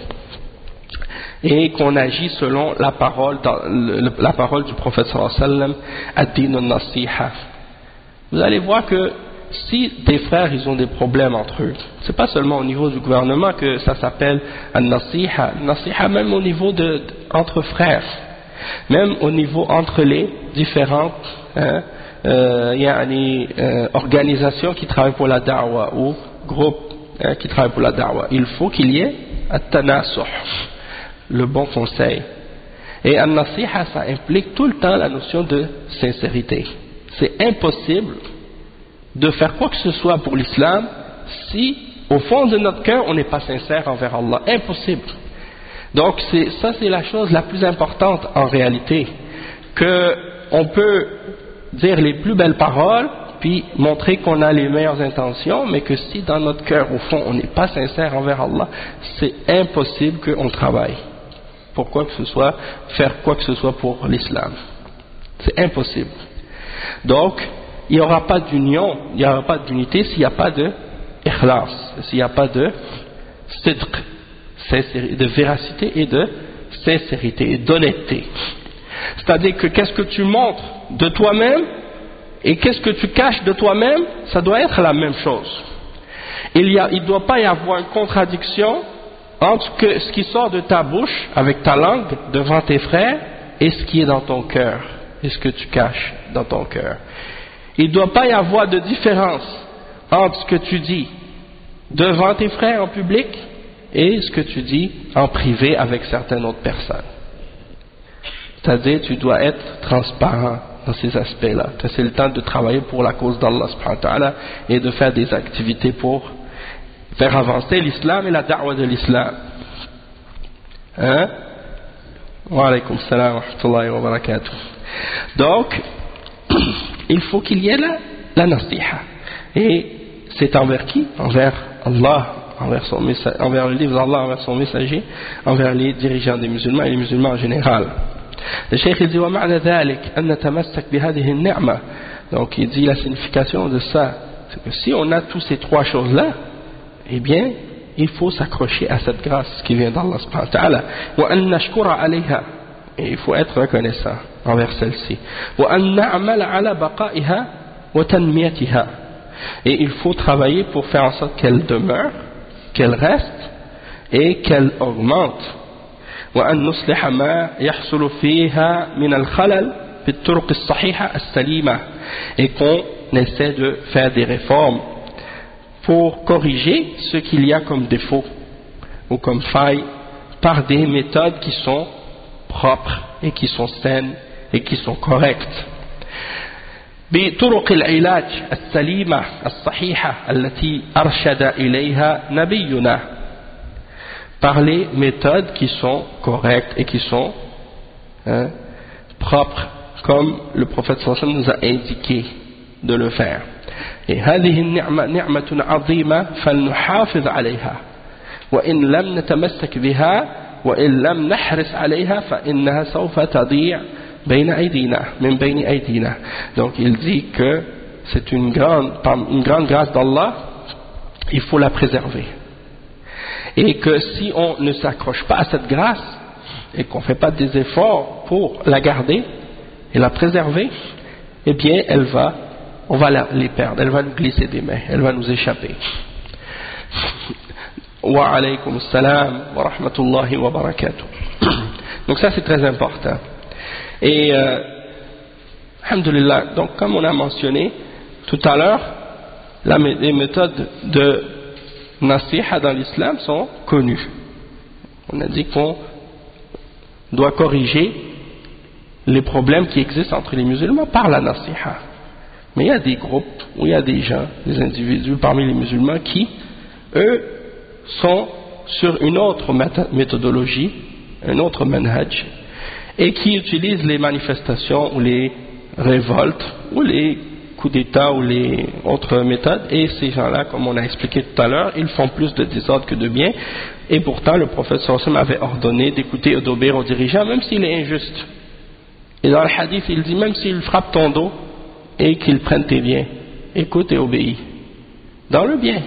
et qu'on agit selon la parole du prophète sallallahu alayhi wa sallam, ad-din an-nasiha. Vous allez voir que si des frères ils ont des problèmes entre eux, c'est pas seulement au niveau du gouvernement que ça s'appelle an-nasiha, même au niveau entre frères, même au niveau entre les différentes organisations qui travaillent pour la da'wa ou groupes qui travaillent pour la da'wa, il faut qu'il y ait at-tanasuh, le bon conseil. Et an-nasiha, ça implique tout le temps la notion de sincérité. C'est impossible de faire quoi que ce soit pour l'islam si au fond de notre cœur on n'est pas sincère envers Allah. Impossible. Donc ça c'est la chose la plus importante en réalité, que on peut dire les plus belles paroles puis montrer qu'on a les meilleures intentions, mais que si dans notre cœur au fond on n'est pas sincère envers Allah, c'est impossible qu'on travaille pour quoi que ce soit, faire quoi que ce soit pour l'islam. C'est impossible. Donc il n'y aura pas d'union, il n'y aura pas d'unité s'il n'y a pas de ikhlas, s'il n'y a pas de sidq, de véracité et de sincérité et d'honnêteté. C'est-à-dire que qu'est-ce que tu montres de toi-même et qu'est-ce que tu caches de toi-même, ça doit être la même chose. Il ne doit pas y avoir une contradiction entre ce qui sort de ta bouche avec ta langue devant tes frères et ce qui est dans ton cœur et ce que tu caches dans ton cœur. Il ne doit pas y avoir de différence entre ce que tu dis devant tes frères en public et ce que tu dis en privé avec certaines autres personnes. C'est-à-dire, tu dois être transparent dans ces aspects-là. C'est le temps de travailler pour la cause d'Allah subhanahu wa ta'ala et de faire des activités pour faire avancer l'islam et la da'wa de l'islam. Hein? Wa alaykum salam wa rahmatullahi wa barakatuh. Donc, il faut qu'il y ait la nasiha. Et c'est envers qui? Envers Allah, envers le livre d'Allah, envers son messager, envers les dirigeants des musulmans et les musulmans en général. Le cheikh dit وَمَعْنَ ذَلِكَ أَنْ نَتَمَسَّكْ بِهَذِهِ النِّعْمَةِ. Donc il dit la signification de ça, c'est que si on a tous ces trois choses-là, eh bien il faut s'accrocher à cette grâce qui vient d'Allah subhanahu wa ta'ala. وَأَنْ نَشْكُرَ عَلَيْهَا. Et il faut être reconnaissant envers celle-ci. وَأَنْ نَعْمَلَ عَلَى بَقَائِهَا وَتَنْمِيَتِهَا. Et il faut travailler pour faire en sorte qu'elle demeure, qu'elle reste et qu'elle augmente. وأن نصلح ما يحصل فيها من الخلل بالطرق الصحيحة السليمة. Et qu'on essaie de faire des réformes pour corriger ce qu'il y a comme défaut ou comme faille par des méthodes qui sont propres et qui sont saines et qui sont correctes. بطرق العلاج السليمة الصحيحة التي أرشد إليها نبينا, par les méthodes qui sont correctes et qui sont propres, comme le prophète sallallahu alayhi wa sallam nous a indiqué de le faire. Et هذه النعمة نعمة عظيمة فلنحافظ عليها وإن لم نتمسك بها وإن لم نحرص عليها فإنها سوف تضيع بين أيدينا من بين أيدينا. Donc il dit que c'est une grande grâce d'Allah, il faut la préserver. Et que si on ne s'accroche pas à cette grâce et qu'on ne fait pas des efforts pour la garder et la préserver, eh bien on va les perdre, elle va nous glisser des mains, elle va nous échapper. Wa alaykum assalam wa rahmatullahi wa barakatuh. Donc ça c'est très important. Et alhamdulillah, donc comme on a mentionné tout à l'heure, les méthodes de nasiha dans l'islam sont connues. On a dit qu'on doit corriger les problèmes qui existent entre les musulmans par la nasiha. Mais il y a des groupes, où il y a des gens, des individus parmi les musulmans qui, eux, sont sur une autre méthodologie, un autre manhaj, et qui utilisent les manifestations ou les révoltes ou les coups d'État ou les autres méthodes, et ces gens-là, comme on a expliqué tout à l'heure, ils font plus de désordre que de bien, et pourtant le prophète sallallahu alayhi wa sallam avait ordonné d'écouter et d'obéir aux dirigeants, même s'il est injuste. Et dans le hadith, il dit, même s'il frappe ton dos et qu'il prenne tes biens, écoute et obéis, dans le bien.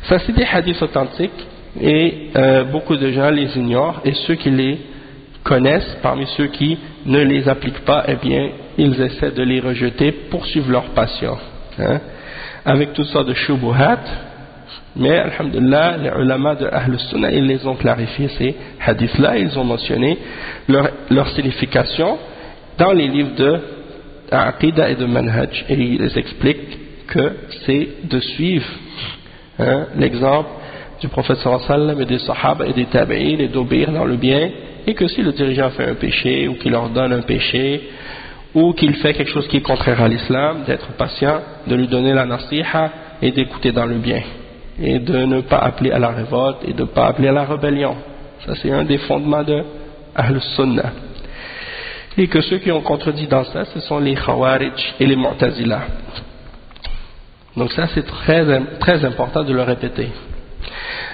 Ça c'est des hadiths authentiques, et beaucoup de gens les ignorent, et ceux qui les connaissent, parmi ceux qui ne les appliquent pas, eh bien, ils essaient de les rejeter, poursuivre leur passion, avec tout ça de shubuhat. Mais, alhamdulillah, les ulama de Ahl Sunnah, ils les ont clarifiés, ces hadiths-là, ils ont mentionné leur signification dans les livres de Aqidah et de Manhaj, et ils expliquent que c'est de suivre l'exemple du prophète sallallahu alayhi wa sallam et des sahaba et des tabi'in, et d'obéir dans le bien, et que si le dirigeant fait un péché ou qu'il ordonne un péché ou qu'il fait quelque chose qui est contraire à l'islam, d'être patient, de lui donner la nasiha et d'écouter dans le bien, et de ne pas appeler à la révolte et de ne pas appeler à la rébellion. Ça c'est un des fondements de Ahl Sunnah. Et que ceux qui ont contredit dans ça, ce sont les Khawarij et les Mu'tazila. Donc ça c'est très important de le répéter.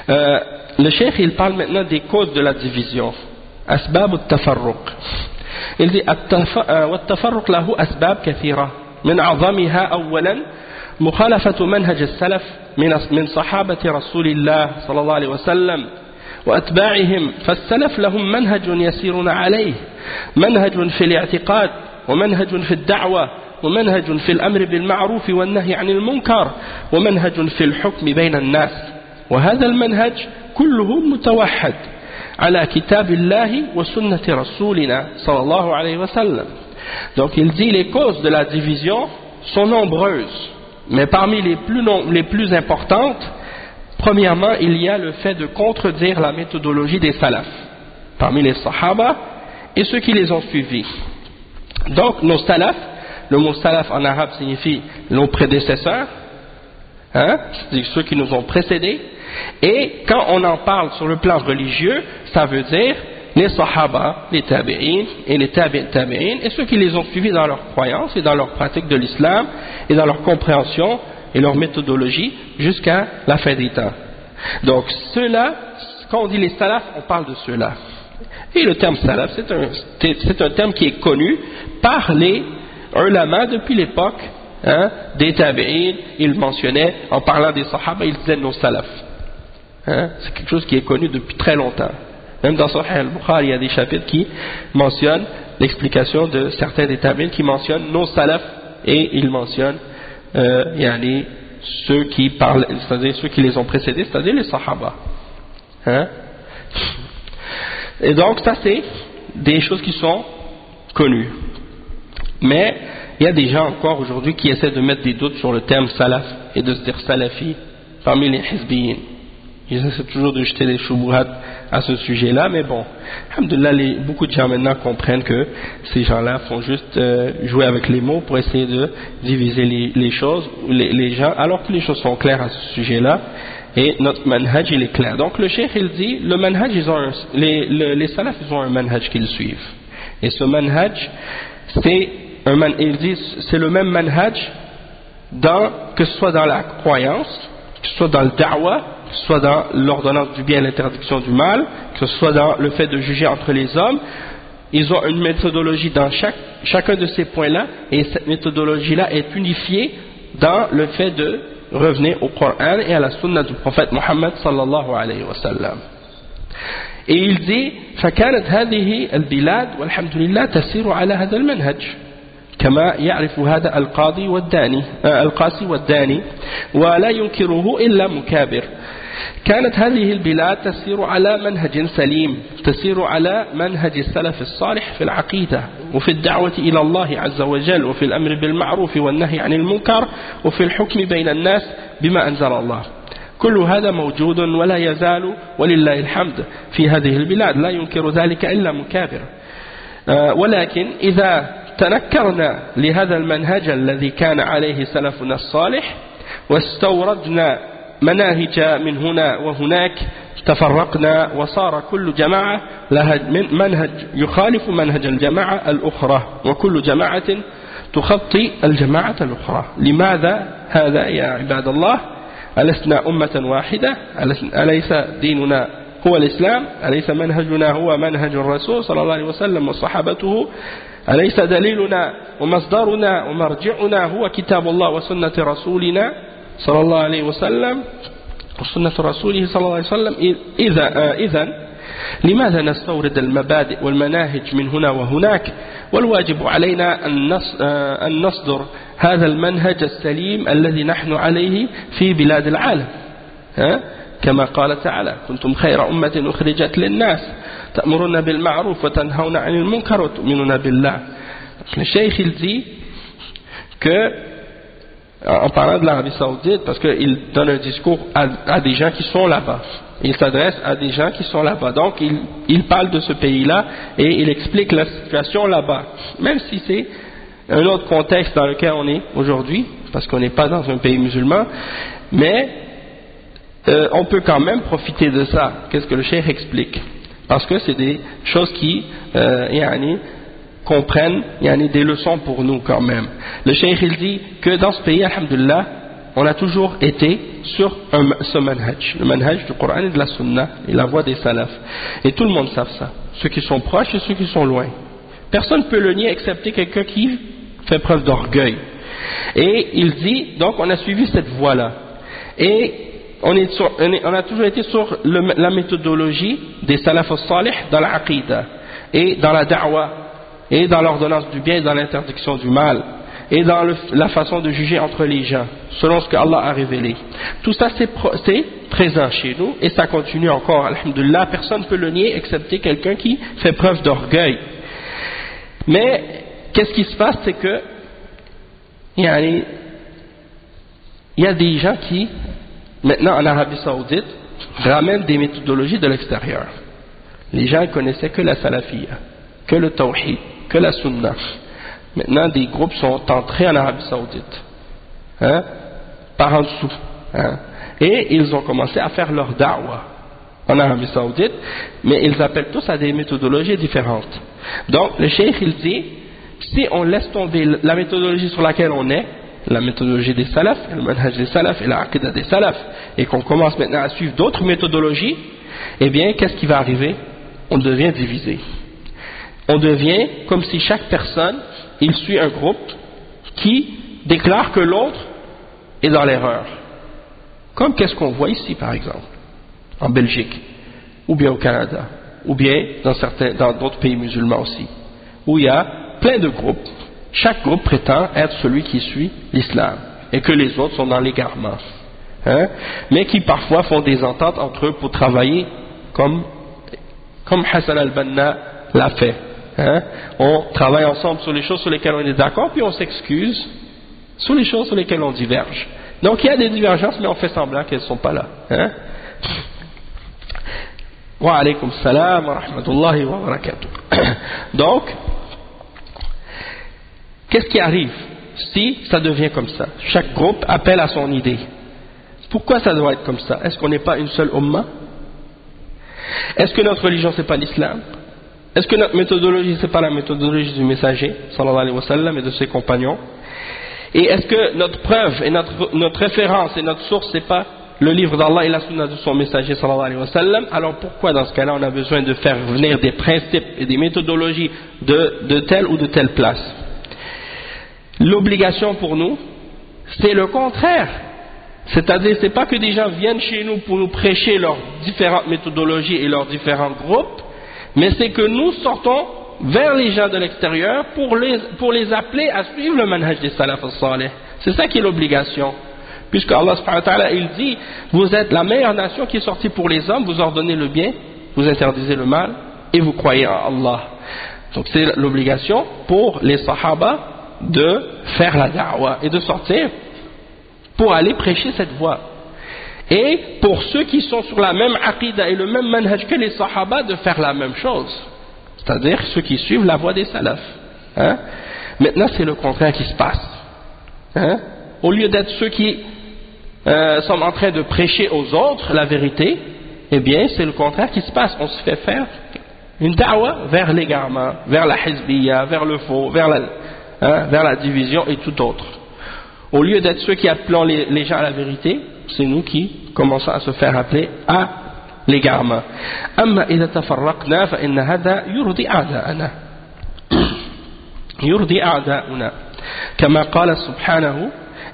Le cheikh il parle maintenant des causes de la division. أسباب التفرق. il dit والتفرق له أسباب كثيرة من أعظمها أولا مخالفة منهج السلف من صحابة رسول الله صلى الله عليه وسلم وأتباعهم. فالسلف لهم منهج يسيرون عليه، منهج في الاعتقاد ومنهج في الدعوة ومنهج في الأمر بالمعروف والنهي عن المنكر ومنهج في الحكم بين الناس، وهذا المنهج كله متوحد على كتاب الله وسنة رسولنا صلى الله عليه وسلم. Donc il dit les causes de la division sont nombreuses, mais parmi les plus importantes, premièrement il y a le fait de contredire la méthodologie des salafs, parmi les sahaba et ceux qui les ont suivis. Donc nos salafs, le mot salaf en arabe signifie nos prédécesseurs, c'est-à-dire ceux qui nous ont précédés. Et quand on en parle sur le plan religieux, ça veut dire les sahaba, les tabi'in et les tabi'in et ceux qui les ont suivis dans leur croyance et dans leur pratique de l'islam et dans leur compréhension et leur méthodologie jusqu'à la fin des temps. Donc ceux-là, quand on dit les salafs, on parle de ceux-là. Et le terme salaf, c'est un terme qui est connu par les ulama depuis l'époque des tabi'in. Ils mentionnaient, en parlant des sahaba, ils disaient nos salafs. C'est quelque chose qui est connu depuis très longtemps. Même dans Sahih al-Bukhari, il y a des chapitres qui mentionnent l'explication de certains des tabi'in qui mentionnent nos salafs, et ils mentionnent ceux qui parlent, c'est-à-dire ceux qui les ont précédés, c'est-à-dire les sahaba. Et donc ça c'est des choses qui sont connues. Mais il y a des gens encore aujourd'hui qui essaient de mettre des doutes sur le terme salaf et de se dire salafi parmi les hizbiyin. Ils essaient toujours de jeter des shubuhat à ce sujet-là, mais bon, alhamdoulilah, beaucoup de gens maintenant comprennent que ces gens-là font juste jouer avec les mots pour essayer de diviser les choses, les gens, alors que les choses sont claires à ce sujet-là, et notre manhaj il est clair. Donc le cheikh il dit, le manhaj, les salafs ils ont un manhaj qu'ils suivent, et ce manhaj il dit c'est le même manhaj que ce soit dans la croyance, que ce soit dans le da'wah, que ce soit dans l'ordonnance du bien et l'interdiction du mal, que ce soit dans le fait de juger entre les hommes. Ils ont une méthodologie dans chacun de ces points-là, et cette méthodologie-là est unifiée dans le fait de revenir au Coran et à la sunna du prophète Mohammed sallallahu alayhi wa sallam. Et il dit فكانت هذه البلاد والحمد لله تسير على هذا المنهج كما يعرف هذا القاسي والداني ولا ينكره إلا مكابر. كانت هذه البلاد تسير على منهج سليم، تسير على منهج السلف الصالح في العقيدة وفي الدعوة إلى الله عز وجل وفي الأمر بالمعروف والنهي عن المنكر وفي الحكم بين الناس بما أنزل الله. كل هذا موجود ولا يزال ولله الحمد في هذه البلاد، لا ينكر ذلك إلا مكابر. ولكن إذا تنكرنا لهذا المنهج الذي كان عليه سلفنا الصالح واستوردنا مناهج من هنا وهناك تفرقنا وصار كل جماعة لها منهج يخالف منهج الجماعة الأخرى وكل جماعة تخطي الجماعة الأخرى. لماذا هذا يا عباد الله؟ ألسنا أمة واحدة؟ أليس ديننا هو الإسلام؟ أليس منهجنا هو منهج الرسول صلى الله عليه وسلم وصحابته؟ أليس دليلنا ومصدرنا ومرجعنا هو كتاب الله وسنة رسولنا صلى الله عليه وسلم وسنة رسوله صلى الله عليه وسلم؟ إذن لماذا نستورد المبادئ والمناهج من هنا وهناك؟ والواجب علينا أن نصدر هذا المنهج السليم الذي نحن عليه في بلاد العالم، كما قال تعالى كنتم خير أمة أخرجت للناس تأمرون بالمعروف وتنهون عن المنكر وتؤمنون بالله. Le cheikh il dit que, en parlant de l'Arabie Saoudite, parce qu'il donne un discours à des gens qui sont là-bas, il s'adresse à des gens qui sont là-bas, donc il parle de ce pays-là et il explique la situation là-bas, même si c'est un autre contexte dans lequel on est aujourd'hui, parce qu'on n'est pas dans un pays musulman, mais on peut quand même profiter de ça. Qu'est-ce que le cheikh explique? Parce que c'est des choses qui comprennent des leçons pour nous quand même. Le cheikh il dit que dans ce pays, alhamdulillah, on a toujours été sur ce manhaj, le manhaj du Coran et de la Sunna et la voie des salafs. Et tout le monde sait ça, ceux qui sont proches et ceux qui sont loin. Personne ne peut le nier excepté quelqu'un qui fait preuve d'orgueil. Et il dit, donc on a suivi cette voie-là. Et on a toujours été sur la méthodologie des salaf al-salih dans la aqidah et dans la da'wah et dans l'ordonnance du bien et dans l'interdiction du mal et dans la façon de juger entre les gens selon ce que Allah a révélé. Tout ça c'est présent chez nous et ça continue encore, alhamdulillah. Personne ne peut le nier excepté quelqu'un qui fait preuve d'orgueil. Mais qu'est-ce qui se passe, c'est que il y a des gens qui maintenant en Arabie Saoudite ramènent des méthodologies de l'extérieur. Les gens ne connaissaient que la salafiyya, que le tawhid, que la sunna. Maintenant des groupes sont entrés en Arabie Saoudite, par en dessous, et ils ont commencé à faire leur da'wah en Arabie Saoudite, mais ils appellent tous à des méthodologies différentes. Donc le cheikh il dit, si on laisse tomber la méthodologie sur laquelle on est, la méthodologie des salafs, le manhaj des salafs et la aqidah des salafs, et qu'on commence maintenant à suivre d'autres méthodologies, eh bien qu'est-ce qui va arriver? On devient divisé. On devient comme si chaque personne il suit un groupe qui déclare que l'autre est dans l'erreur. Comme qu'est-ce qu'on voit ici par exemple, en Belgique, ou bien au Canada, ou bien dans d'autres pays musulmans aussi, où il y a plein de groupes. Chaque groupe prétend être celui qui suit l'islam, et que les autres sont dans l'égarement. Mais qui parfois font des ententes entre eux pour travailler comme Hassan al-Banna l'a fait Hein? On travaille ensemble sur les choses sur lesquelles on est d'accord, puis on s'excuse sur les choses sur lesquelles on diverge. Donc il y a des divergences, mais on fait semblant qu'elles ne sont pas là. Hein? Wa alaykum salam wa rahmatullahi wa barakatuh. Donc, qu'est-ce qui arrive si ça devient comme ça? Chaque groupe appelle à son idée. Pourquoi ça doit être comme ça? Est-ce qu'on n'est pas une seule umma? Est-ce que notre religion c'est pas l'islam? Est-ce que notre méthodologie c'est pas la méthodologie du messager sallallahu alayhi wa sallam et de ses compagnons? Et est-ce que notre preuve et notre référence et notre source c'est pas le livre d'Allah et la sunna de son messager sallallahu alayhi wa sallam? Alors pourquoi dans ce cas-là on a besoin de faire venir des principes et des méthodologies de telle ou de telle place? L'obligation pour nous c'est le contraire. C'est-à-dire, c'est pas que des gens viennent chez nous pour nous prêcher leurs différentes méthodologies et leurs différents groupes, mais c'est que nous sortons vers les gens de l'extérieur pour les appeler à suivre le manhaj des salaf as-salih. C'est ça qui est l'obligation. Puisque Allah subhanahu wa ta'ala, il dit, vous êtes la meilleure nation qui est sortie pour les hommes, vous ordonnez le bien, vous interdisez le mal, et vous croyez en Allah. Donc c'est l'obligation pour les sahaba de faire la da'wah et de sortir pour aller prêcher cette voie. Et pour ceux qui sont sur la même aqidah et le même manhaj que les sahaba, de faire la même chose. C'est-à-dire ceux qui suivent la voie des salafs. Hein? Maintenant, c'est le contraire qui se passe. Hein? Au lieu d'être ceux qui sont en train de prêcher aux autres la vérité, eh bien, c'est le contraire qui se passe. On se fait faire une da'wah vers l'égarement, vers la hizbiyya, vers le faux, vers la division et tout autre. Au lieu d'être ceux qui appelons les gens à la vérité, c'est nous qui commençons à se faire appeler à l'égarement. أما إذا تفرقنا فإن هذا يرضي أعداؤنا كما قال سبحانه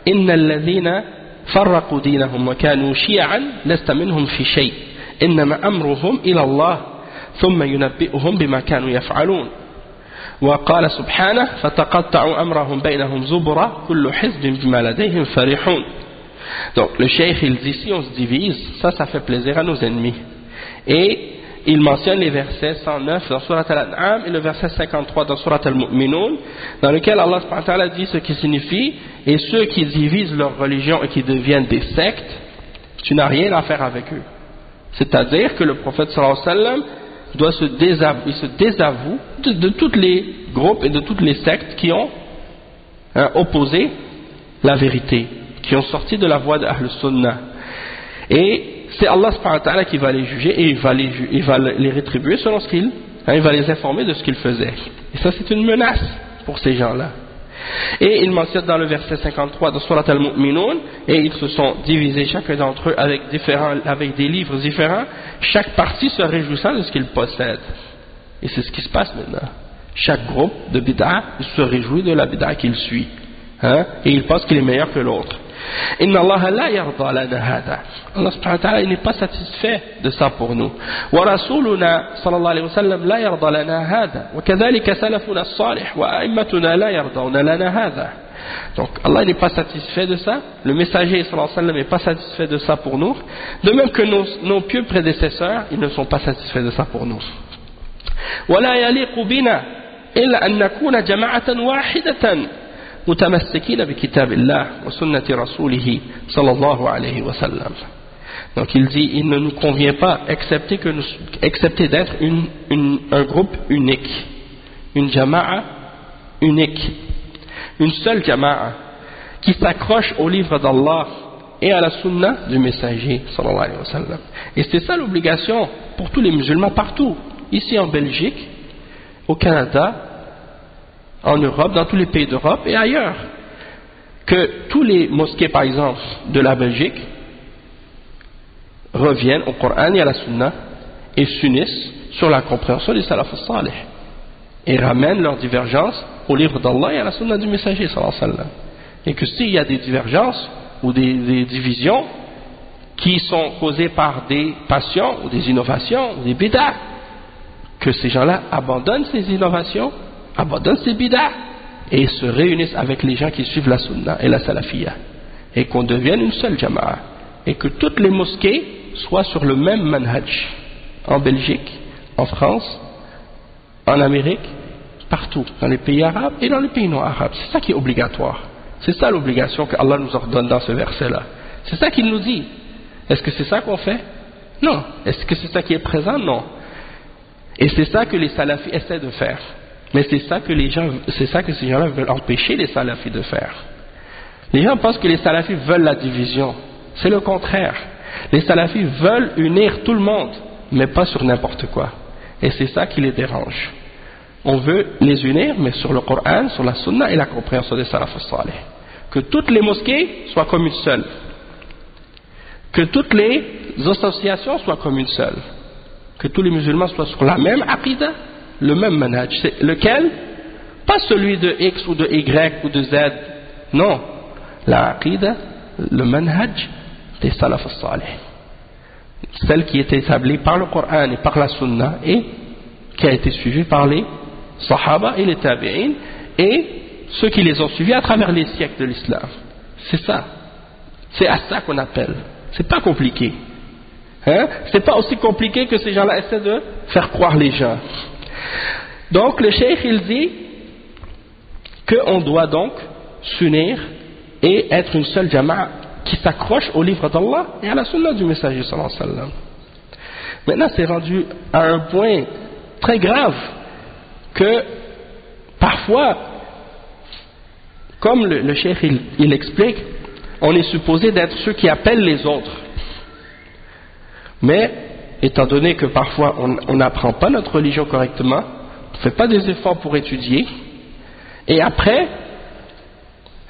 إن الذين فرقوا دينهم وكانوا شيعا لست منهم في شيء إنما أمرهم إلى الله ثم ينبئهم بما كانوا يفعلون. وقال سبحانه فتقطعوا أمرهم بينهم زبرا كل حزب بما لديهم فرحون. Donc le cheikh il dit si on se divise, ça fait plaisir à nos ennemis. Et il mentionne les versets 109 dans Surat Al-An'am et le verset 53 dans Surat Al-Mu'minun, dans lequel Allah subhanahu wa ta'ala dit ce qui signifie, et ceux qui divisent leur religion et qui deviennent des sectes, tu n'as rien à faire avec eux. C'est-à-dire que le prophète sallallahu alayhi wa sallam il se désavoue de tous les groupes et de toutes les sectes qui ont opposé la vérité, qui ont sorti de la voie d'Ahl Sunnah. Et c'est Allah subhanahu wa ta'ala qui va les juger et il va les rétribuer selon ce qu'il, il va les informer de ce qu'ils faisaient. Et ça c'est une menace pour ces gens-là. Et il mentionne dans le verset 53 de Surat Al-Mu'minun, et ils se sont divisés chacun d'entre eux avec des livres différents, chaque partie se réjouissant de ce qu'il possède. Et c'est ce qui se passe maintenant. Chaque groupe de bid'a se réjouit de la bid'a qu'il suit. Et il pense qu'il est meilleur que l'autre. Inna Allah la yarda lana hada. Allah subhanahu wa ta'ala il n'est pas satisfait de ça pour nous. Wa rasuluna sallallahu alayhi wa sallam la yarda lana hada. Wa kadhalika salafuna as-salih wa a'immatuna la yardawna lana hada. Donc Allah n'est pas satisfait de ça. Le messager sallallahu alayhi wa sallam n'est pas satisfait de ça pour nous. De même que nos pieux prédécesseurs, ils ne sont pas satisfaits de ça pour nous. Wa la yaliqu bina illa an nakuna jama'atan wahidatan متمسكين بكتاب الله وسنة رسوله صلى الله عليه وسلم. Donc il dit il ne nous convient pas excepté d'être un groupe unique, une jama'a unique, une seule jama'a qui s'accroche au livre d'Allah et à la sunna du messager sallallahu alayhi wa sallam. Et c'est ça l'obligation pour tous les musulmans partout, ici en Belgique, au Canada, en Europe, dans tous les pays d'Europe et ailleurs, que tous les mosquées par exemple de la Belgique reviennent au Coran et à la Sunna et s'unissent sur la compréhension des salaf as-salih et ramènent leurs divergences au livre d'Allah et à la Sunna du messager sallallahu alayhi wa sallam. Et que s'il y a des divergences ou des divisions qui sont causées par des passions ou des innovations ou des bid'ah, que ces gens-là abandonnent ces innovations, abandonnent ces bid'ah et se réunissent avec les gens qui suivent la sunna et la salafiyya et qu'on devienne une seule jama'a et que toutes les mosquées soient sur le même manhaj en Belgique, en France, en Amérique partout, dans les pays arabes et dans les pays non arabes. C'est ça qui est obligatoire. C'est ça l'obligation que Allah nous ordonne dans ce verset-là. C'est ça qu'il nous dit. Est-ce que c'est ça qu'on fait? Non. Est-ce que c'est ça qui est présent? Non. Et c'est ça que les salafis essaient de faire. Mais c'est ça que ces gens-là veulent empêcher les salafis de faire. Les gens pensent que les salafis veulent la division. C'est le contraire. Les salafis veulent unir tout le monde, mais pas sur n'importe quoi. Et c'est ça qui les dérange. On veut les unir, mais sur le Coran, sur la Sunna et la compréhension des salafs salih. Que toutes les mosquées soient comme une seule. Que toutes les associations soient comme une seule. Que tous les musulmans soient sur la même aqidah, le même manhaj. C'est lequel? Pas celui de X ou de Y ou de Z. Non. La aqidah, le manhaj des salaf salih. Celle qui est établie par le Coran et par la Sunna et qui a été suivie par les Sahaba et les Tabi'in et ceux qui les ont suivis à travers les siècles de l'islam. C'est ça. C'est à ça qu'on appelle. C'est pas compliqué. Hein? C'est pas aussi compliqué que ces gens-là essaient de faire croire les gens. Donc le cheikh il dit qu'on doit donc s'unir et être une seule jama'a qui s'accroche au livre d'Allah et à la sunna du messager sallallahu alayhi wa sallam. Maintenant c'est rendu à un point très grave que parfois, comme le cheikh il explique, on est supposé d'être ceux qui appellent les autres. Mais, étant donné que parfois on n'apprend pas notre religion correctement, on ne fait pas des efforts pour étudier, et après,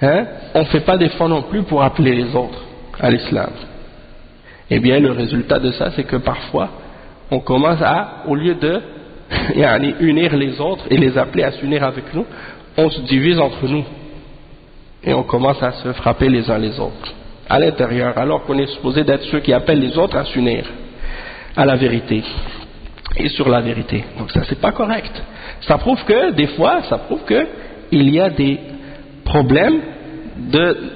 on ne fait pas d'efforts non plus pour appeler les autres à l'islam. Eh bien, le résultat de ça, c'est que parfois, on commence à, au lieu de unir les autres et les appeler à s'unir avec nous, on se divise entre nous. Et on commence à se frapper les uns les autres à l'intérieur, alors qu'on est supposé d'être ceux qui appellent les autres à s'unir à la vérité et sur la vérité. Donc ça c'est pas correct. Ça prouve que des fois, il y a des problèmes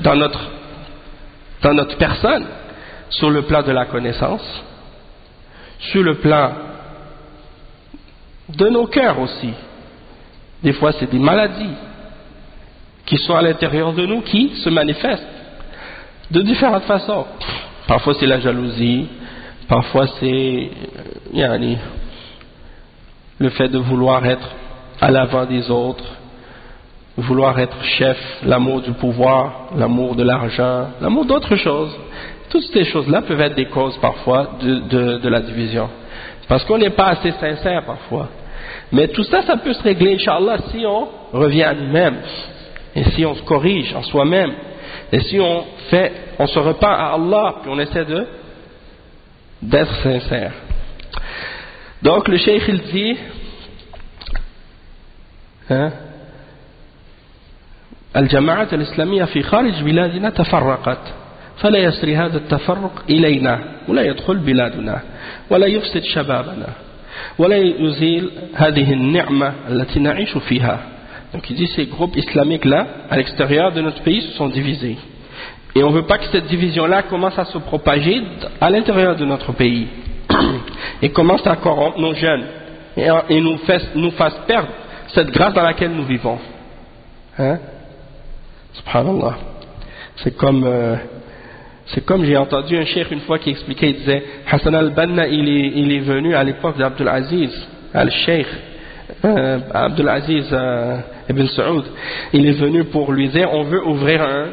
dans notre personne, sur le plan de la connaissance, sur le plan de nos cœurs aussi. Des fois c'est des maladies qui sont à l'intérieur de nous, qui se manifestent de différentes façons. Parfois c'est la jalousie, parfois c'est le fait de vouloir être à l'avant des autres, vouloir être chef, l'amour du pouvoir, l'amour de l'argent, l'amour d'autres choses. Toutes ces choses-là peuvent être des causes parfois de la division. Parce qu'on n'est pas assez sincère parfois. Mais tout ça, ça peut se régler, Inch'Allah, si on revient à nous-mêmes. Et si on se corrige en soi-même, et si on se repent à Allah, puis on essaie d'être sincère. Donc le cheikh il dit, الجماعة الإسلامية في خارج بلادنا تفرقت فلا يسري هذا التفرق إلينا ولا يدخل بلادنا ولا يفسد شبابنا ولا يزيل هذه النعمة التي نعيش فيها. Donc il dit ces groupes islamiques là, à l'extérieur de notre pays, se sont divisés. Et on ne veut pas que cette division-là commence à se propager à l'intérieur de notre pays. Et commence à corrompre nos jeunes. Et nous fasse perdre cette grâce dans laquelle nous vivons. Hein? Subhanallah. C'est comme j'ai entendu un cheikh une fois qui expliquait, il disait, Hassan al-Banna, il est venu à l'époque d'Abdul Aziz, al-Sheikh, Abdul Aziz Ibn Saoud, il est venu pour lui dire on veut ouvrir un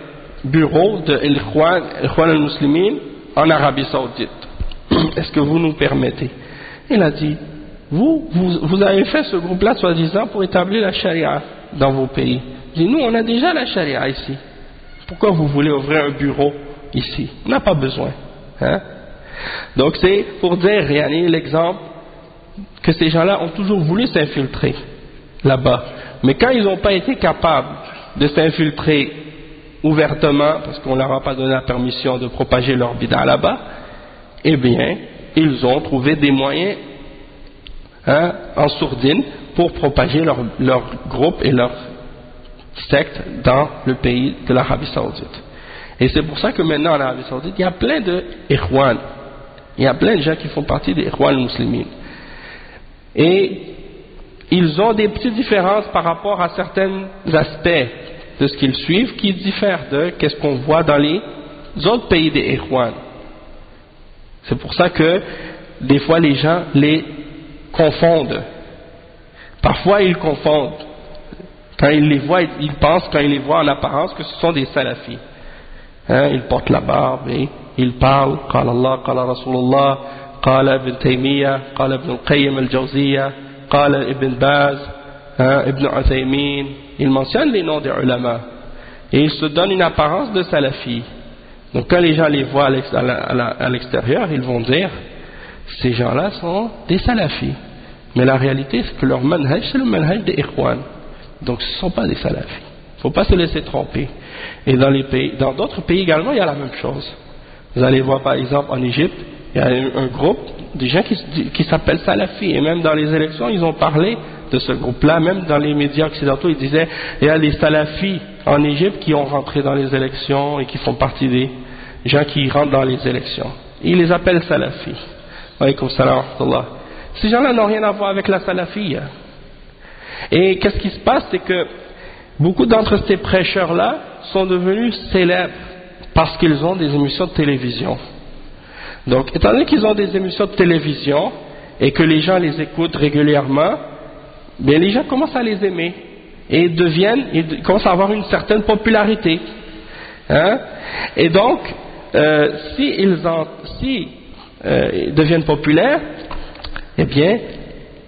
bureau de Ikhwan al-Muslimin en Arabie Saoudite. Est-ce que vous nous permettez? Il a dit vous avez fait ce groupe-là soi-disant pour établir la charia dans vos pays. Il dit nous on a déjà la charia ici. Pourquoi vous voulez ouvrir un bureau ici? On n'a pas besoin. Hein? Donc c'est pour dire l'exemple que ces gens-là ont toujours voulu s'infiltrer là-bas. Mais quand ils n'ont pas été capables de s'infiltrer ouvertement, parce qu'on ne leur a pas donné la permission de propager leur bid'a là-bas, eh bien, ils ont trouvé des moyens en sourdine pour propager leur groupe et leur secte dans le pays de l'Arabie Saoudite. Et c'est pour ça que maintenant en Arabie Saoudite, il y a plein de Ikhwan, il y a plein de gens qui font partie des Ikhwan al-Muslimin. Et ils ont des petites différences par rapport à certains aspects de ce qu'ils suivent qui diffèrent de qu'est-ce qu'on voit dans les autres pays des Ikhwan. C'est pour ça que des fois les gens les confondent. Parfois ils confondent. Quand ils les voient, ils pensent, quand ils les voient en apparence, que ce sont des salafis. Ils portent la barbe et ils parlent. Qala Allah, qala Rasulullah, qala Ibn Taymiyyah, qala Ibn Qayyim al-Jawziyya, qala Ibn Baz, Ibn Uthaymin. Ils mentionnent les noms des ulama. Et ils se donnent une apparence de salafis. Donc quand les gens les voient à l'extérieur, ils vont dire, ces gens-là sont des salafis. Mais la réalité, c'est que leur manhaj, c'est le manhaj des Ikhwan. Donc ce ne sont pas des salafis. Il ne faut pas se laisser tromper. Et dans d'autres pays également, il y a la même chose. Vous allez voir par exemple en Égypte, il y a un groupe de gens qui s'appellent salafis. Et même dans les élections, ils ont parlé de ce groupe-là. Même dans les médias occidentaux, ils disaient, il y a les salafis en Égypte qui ont rentré dans les élections et qui font partie des gens qui rentrent dans les élections. Ils les appellent salafis. Alaykoum salam wa rahmatullah. Ces gens-là n'ont rien à voir avec la salafiyya. Et qu'est-ce qui se passe, c'est que beaucoup d'entre ces prêcheurs-là sont devenus célèbres parce qu'ils ont des émissions de télévision. Donc, étant donné qu'ils ont des émissions de télévision et que les gens les écoutent régulièrement, bien les gens commencent à les aimer et ils commencent à avoir une certaine popularité. Et donc, s'ils deviennent populaires, eh bien,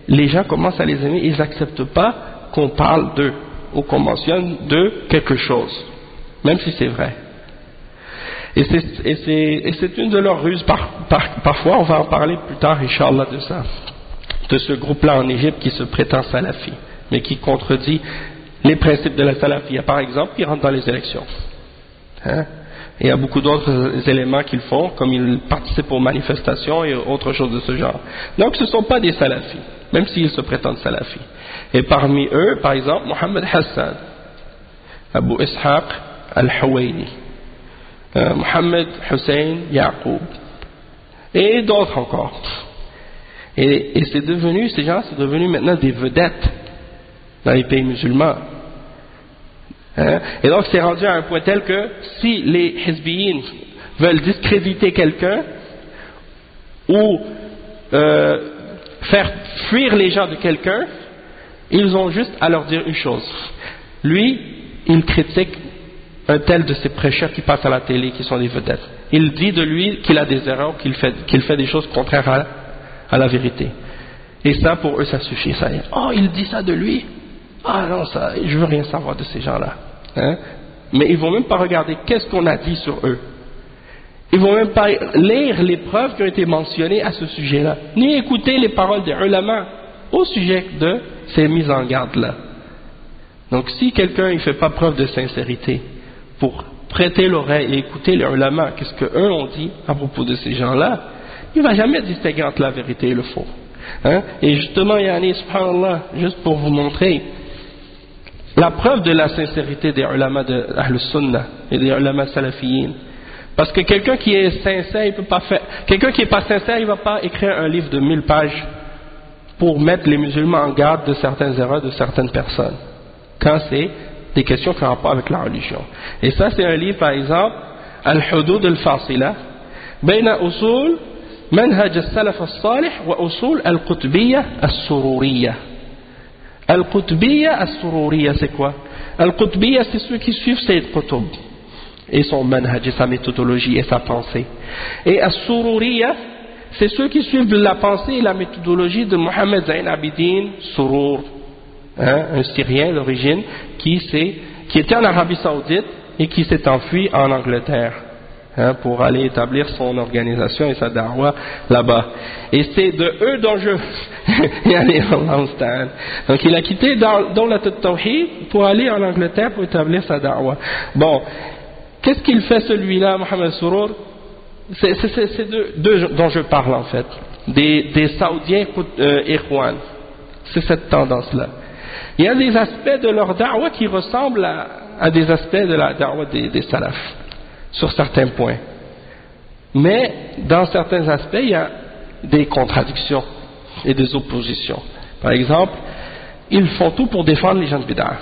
les gens commencent à les aimer, ils n'acceptent pas qu'on parle d'eux ou qu'on mentionne de quelque chose, même si c'est vrai. Et c'est une de leurs ruses, parfois, on va en parler plus tard, Inch'Allah, de ça, de ce groupe-là en Égypte qui se prétend salafi, mais qui contredit les principes de la salafiyya, par exemple, qui rentrent dans les élections. Et il y a beaucoup d'autres éléments qu'ils font, comme ils participent aux manifestations et autres choses de ce genre. Donc ce ne sont pas des salafis, même s'ils se prétendent salafis. Et parmi eux, par exemple, Mohammed Hassan, Abu Ishaq al-Huwaini, Mohammed Hussein Yaqub, et d'autres encore. Et c'est devenu, ces gens sont devenus maintenant des vedettes dans les pays musulmans. Et donc c'est rendu à un point tel que si les hizbiyin veulent discréditer quelqu'un ou faire fuir les gens de quelqu'un, ils ont juste à leur dire une chose. Lui, il critique un tel de ces prêcheurs qui passent à la télé, qui sont des vedettes. Il dit de lui qu'il a des erreurs, qu'il fait des choses contraires à la vérité. Et ça, pour eux, ça suffit. Ça y est. Oh, il dit ça de lui. Ah non, ça, je veux rien savoir de ces gens-là. Mais ils vont même pas regarder qu'est-ce qu'on a dit sur eux. Ils vont même pas lire les preuves qui ont été mentionnées à ce sujet-là, ni écouter les paroles des ulama au sujet de ces mises en garde-là. Donc si quelqu'un ne fait pas preuve de sincérité pour prêter l'oreille et écouter les ulama, qu'est-ce qu'eux ont dit à propos de ces gens-là, il ne va jamais distinguer entre la vérité et le faux. Et justement, yani, subhanallah, juste pour vous montrer la preuve de la sincérité des ulama de Ahl Sunnah et des ulama salafiyin. Parce que quelqu'un qui est sincère, il peut pas faire. Quelqu'un qui n'est pas sincère, il ne va pas écrire un livre de 1000 pages pour mettre les musulmans en garde de certaines erreurs de certaines personnes. Quand c'est des questions qui ont rapport avec la religion. Et ça, c'est un livre, par exemple, Al-Hudud al-Fasila, Bayna Usul, Manhaj al-Salaf al-Salih, wa Usul al-Qutbiyya al-Sururiyya. Al-Qutbiyya al-Sururiyya, c'est quoi? Al-Qutbiyya, c'est ceux qui suivent Sayyid Qutb et son manhaj, et sa méthodologie et sa pensée. Et al-Sururiyya, c'est ceux qui suivent la pensée et la méthodologie de Mohammed Zayn Abidin Surur, un Syrien d'origine qui était en Arabie Saoudite et qui s'est enfui en Angleterre pour aller établir son organisation et sa da'wa là-bas. Et c'est de eux dont je... Donc il a quitté dans la Tawhid pour aller en Angleterre pour établir sa da'wa. Bon, qu'est-ce qu'il fait celui-là, Mohammed Surur? C'est deux dont je parle en fait, des Saoudiens Ikhwan. C'est cette tendance-là. Il y a des aspects de leur da'wa qui ressemblent à des aspects de la da'wa des salafs, sur certains points. Mais dans certains aspects, il y a des contradictions et des oppositions. Par exemple, ils font tout pour défendre les gens de bid'a.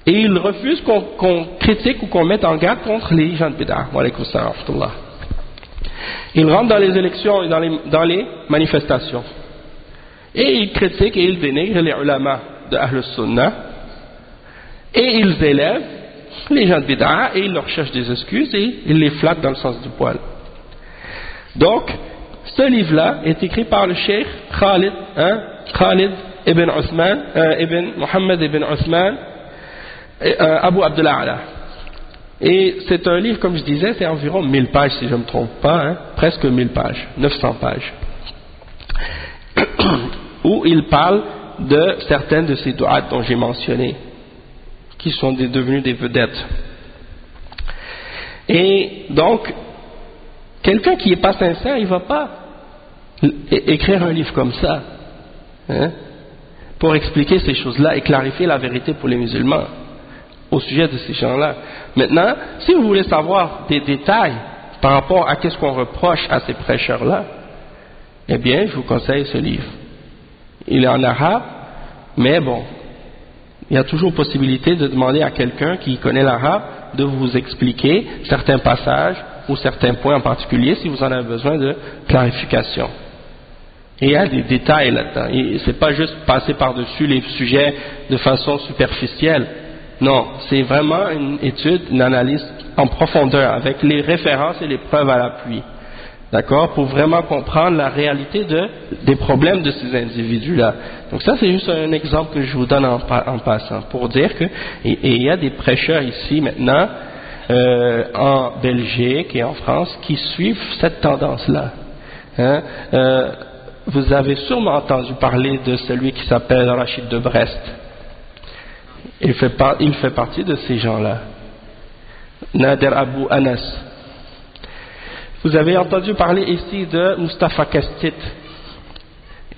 Et ils refusent qu'on critique ou qu'on mette en garde contre les gens de bid'a. Wa alaykum assalam wa rahmatullah. Ils rentrent dans les élections et dans les manifestations. Et ils critiquent et ils dénigrent les ulama de Ahl Sunnah. Et ils élèvent les gens de bid'a et ils leur cherchent des excuses et ils les flattent dans le sens du poil. Donc, ce livre-là est écrit par le cheikh Khalid ibn Uthman, ibn Mohammed ibn Uthman, Abu Abdullah Ala. Et c'est un livre, comme je disais, c'est environ 1000 pages si je ne me trompe pas, presque 1000 pages, 900 pages, où il parle de certaines de ces du'at dont j'ai mentionné, qui sont devenus des vedettes. Et donc, quelqu'un qui n'est pas sincère, il ne va pas écrire un livre comme ça, pour expliquer ces choses-là et clarifier la vérité pour les musulmans au sujet de ces gens-là. Maintenant, si vous voulez savoir des détails par rapport à qu'est-ce qu'on reproche à ces prêcheurs-là, eh bien, je vous conseille ce livre. Il est en arabe, mais bon, il y a toujours possibilité de demander à quelqu'un qui connaît l'arabe de vous expliquer certains passages ou certains points en particulier si vous en avez besoin de clarification. Et il y a des détails là-dedans. C'est pas juste passer par-dessus les sujets de façon superficielle. Non, c'est vraiment une étude, une analyse en profondeur avec les références et les preuves à l'appui. D'accord? Pour vraiment comprendre la réalité des problèmes de ces individus-là. Donc ça, c'est juste un exemple que je vous donne en passant pour dire que il y a des prêcheurs ici maintenant en Belgique et en France qui suivent cette tendance-là. Vous avez sûrement entendu parler de celui qui s'appelle Rachid de Brest. Il fait partie de ces gens-là. Nader Abou Anas. Vous avez entendu parler ici de Mustafa Kastit.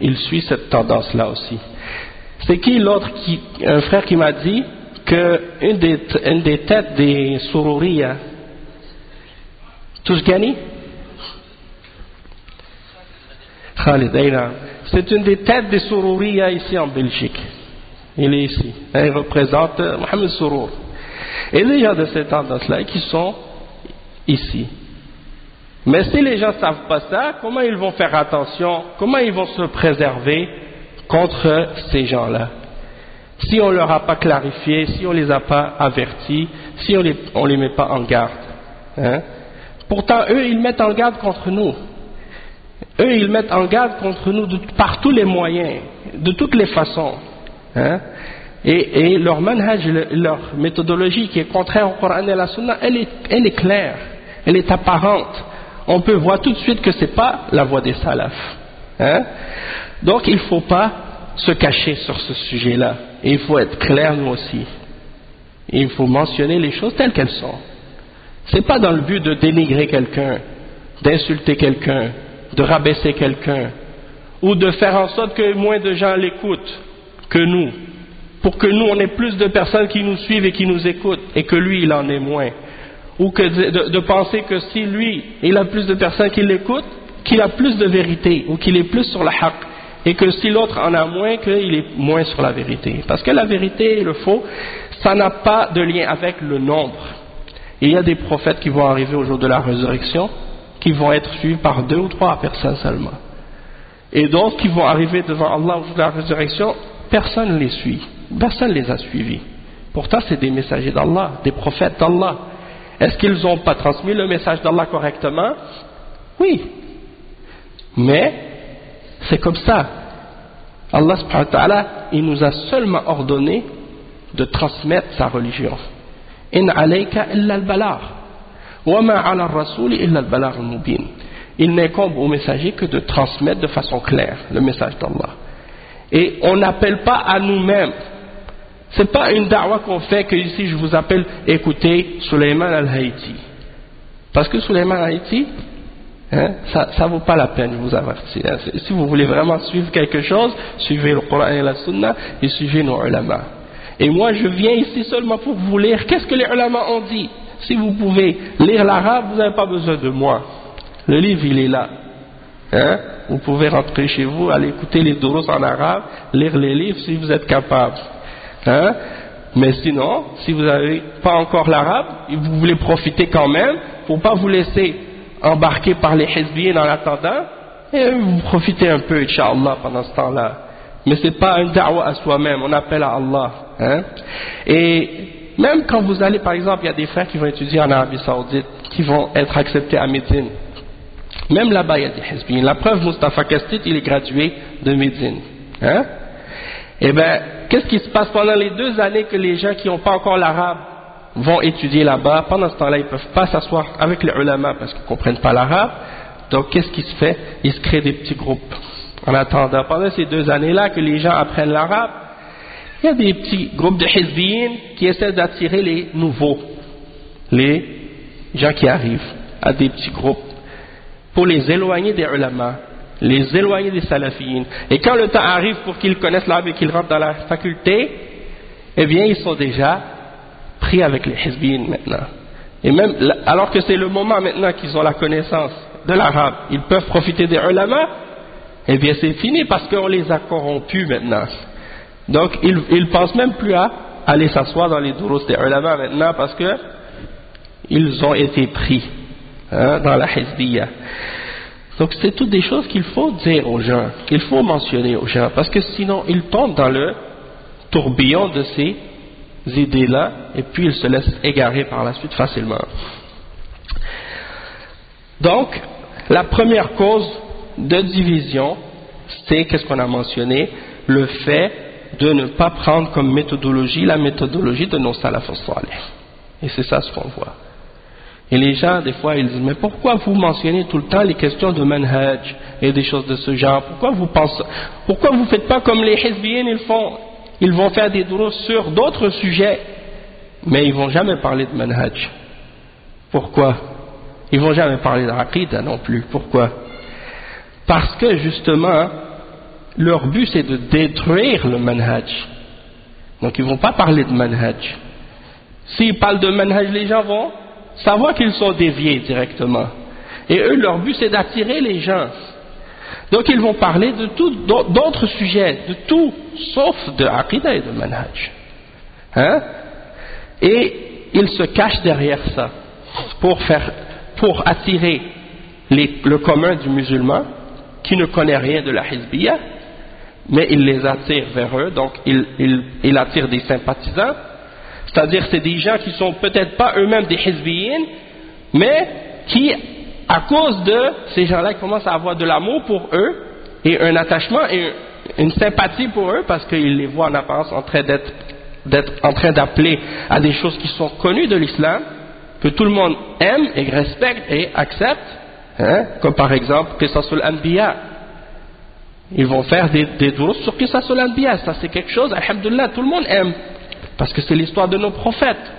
Il suit cette tendance-là aussi. C'est qui l'autre un frère qui m'a dit que une des têtes des Sururiya, Tousgani, Khalid Ayna, c'est une des têtes des Sururiya ici en Belgique. Il est ici. Il représente Mohamed Sourour. Et il y a de ces tendances-là qui sont ici. Mais si les gens ne savent pas ça, comment ils vont faire attention, comment ils vont se préserver contre ces gens-là? Si on ne leur a pas clarifié, si on ne les a pas avertis, si on les met pas en garde. Pourtant, eux, ils mettent en garde contre nous. Eux, ils mettent en garde contre nous par tous les moyens, de toutes les façons. Et leur manhaj, leur méthodologie qui est contraire au Coran et à la Sunna, elle est claire, elle est apparente. On peut voir tout de suite que ce n'est pas la voie des salafs. Donc il ne faut pas se cacher sur ce sujet-là. Et il faut être clair nous aussi. Et il faut mentionner les choses telles qu'elles sont. Ce n'est pas dans le but de dénigrer quelqu'un, d'insulter quelqu'un, de rabaisser quelqu'un, ou de faire en sorte que moins de gens l'écoutent que nous, pour que nous on ait plus de personnes qui nous suivent et qui nous écoutent, et que lui il en ait moins. Ou que de penser que si lui il a plus de personnes qui l'écoutent, qu'il a plus de vérité, ou qu'il est plus sur la haqq, et que si l'autre en a moins, qu'il est moins sur la vérité. Parce que la vérité et le faux, ça n'a pas de lien avec le nombre. Il y a des prophètes qui vont arriver au jour de la résurrection, qui vont être suivis par 2 ou 3 personnes seulement. Et d'autres qui vont arriver devant Allah au jour de la résurrection, personne ne les suit, personne ne les a suivis. Pourtant c'est des messagers d'Allah, des prophètes d'Allah. Est-ce qu'ils n'ont pas transmis le message d'Allah correctement? Oui. Mais c'est comme ça. Allah subhanahu wa ta'ala, il nous a seulement ordonné de transmettre sa religion. In alayka illa al-balagh wa ma ala ar-rasul illa al-balagh al-mubin. Il n'incombe au messager que de transmettre de façon claire le message d'Allah. Et on n'appelle pas à nous-mêmes. C'est pas une da'wa qu'on fait que ici je vous appelle écoutez Sulayman al-Haïti. Parce que Sulayman al-Haïti, ça vaut pas la peine, je vous avertis. Si vous voulez vraiment suivre quelque chose, suivez le Coran et la Sunna et suivez nos ulama. Et moi je viens ici seulement pour vous lire qu'est-ce que les ulama ont dit. Si vous pouvez lire l'arabe, vous n'avez pas besoin de moi. Le livre il est là. Hein? Vous pouvez rentrer chez vous, aller écouter les durus en arabe, lire les livres si vous êtes capable. Hein? Mais sinon, si vous n'avez pas encore l'arabe, et vous voulez profiter quand même, il ne faut pas vous laisser embarquer par les hizbiyin en attendant, et vous profitez un peu, Inch'Allah, pendant ce temps-là. Mais ce n'est pas un da'wa à soi-même, on appelle à Allah. Hein? Et même quand vous allez, par exemple, il y a des frères qui vont étudier en Arabie Saoudite, qui vont être acceptés à Médine. Même là-bas, il y a des hizbiyin. La preuve, Mustafa Kastit, il est gradué de Médine. Hein? Eh bien, qu'est-ce qui se passe pendant les 2 années que les gens qui n'ont pas encore l'arabe vont étudier là-bas? Pendant ce temps-là, ils ne peuvent pas s'asseoir avec les ulama parce qu'ils ne comprennent pas l'arabe. Donc, qu'est-ce qui se fait? Ils se créent des petits groupes. En attendant, pendant ces 2 années-là que les gens apprennent l'arabe, il y a des petits groupes de hizbiyin qui essaient d'attirer les nouveaux, les gens qui arrivent, à des petits groupes, pour les éloigner des ulama, les éloigner des salafiyin. Et quand le temps arrive pour qu'ils connaissent l'arabe et qu'ils rentrent dans la faculté, eh bien, ils sont déjà pris avec les hizbiyin maintenant. Et même, alors que c'est le moment maintenant qu'ils ont la connaissance de l'arabe, ils peuvent profiter des ulama, eh bien c'est fini parce qu'on les a corrompus maintenant. Donc ils ne pensent même plus à aller s'asseoir dans les durus des ulama maintenant parce que ils ont été pris dans la hizbiyya. Donc c'est toutes des choses qu'il faut dire aux gens, qu'il faut mentionner aux gens, parce que sinon ils tombent dans le tourbillon de ces idées-là et puis ils se laissent égarer par la suite facilement. Donc la première cause de division, c'est, qu'est-ce qu'on a mentionné, le fait de ne pas prendre comme méthodologie la méthodologie de nos salaf salih. Et c'est ça ce qu'on voit. Et les gens, des fois, ils disent, mais pourquoi vous mentionnez tout le temps les questions de manhaj et des choses de ce genre? Pourquoi vous faites pas comme les hizbiyin, ils vont faire des durus sur d'autres sujets, mais ils vont jamais parler de manhaj. Pourquoi? Ils vont jamais parler d'aqida non plus. Pourquoi? Parce que justement, leur but c'est de détruire le manhaj. Donc ils ne vont pas parler de manhaj. S'ils parlent de manhaj, les gens vont savoir qu'ils sont déviés directement. Et eux, leur but c'est d'attirer les gens. Donc ils vont parler de d'autres sujets, de tout, sauf de aqida et de manhaj. Hein? Et ils se cachent derrière ça pour attirer le commun du musulman qui ne connaît rien de la hizbiyya, mais il les attire vers eux, donc il attire des sympathisants, c'est-à-dire c'est des gens qui sont peut-être pas eux-mêmes des hizbiyyin, mais qui, à cause de ces gens-là, commencent à avoir de l'amour pour eux, et un attachement et une sympathie pour eux, parce qu'ils les voient en apparence en train d'être en train d'appeler à des choses qui sont connues de l'islam, que tout le monde aime et respecte et accepte, hein, comme par exemple Qisasul Anbiya. Ils vont faire des durus sur Qisasul Anbiya. Ça c'est quelque chose, alhamdoulilah, tout le monde aime, parce que c'est l'histoire de nos prophètes.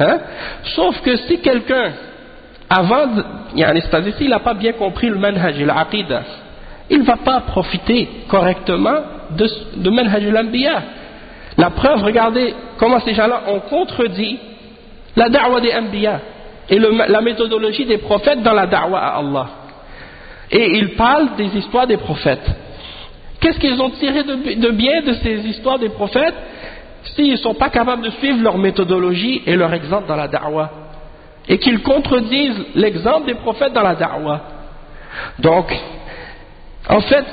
Hein? Sauf que si quelqu'un, c'est-à-dire s'il n'a pas bien compris le manhaj et l'aqida, il ne va pas profiter correctement de manhaj al-anbiya. La preuve, regardez comment ces gens-là ont contredit la da'wa des anbiya et la méthodologie des prophètes dans la da'wa à Allah. Et ils parlent des histoires des prophètes. Qu'est-ce qu'ils ont tiré de bien de ces histoires des prophètes s'ils ne sont pas capables de suivre leur méthodologie et leur exemple dans la da'wa, et qu'ils contredisent l'exemple des prophètes dans la da'wa? Donc, en fait,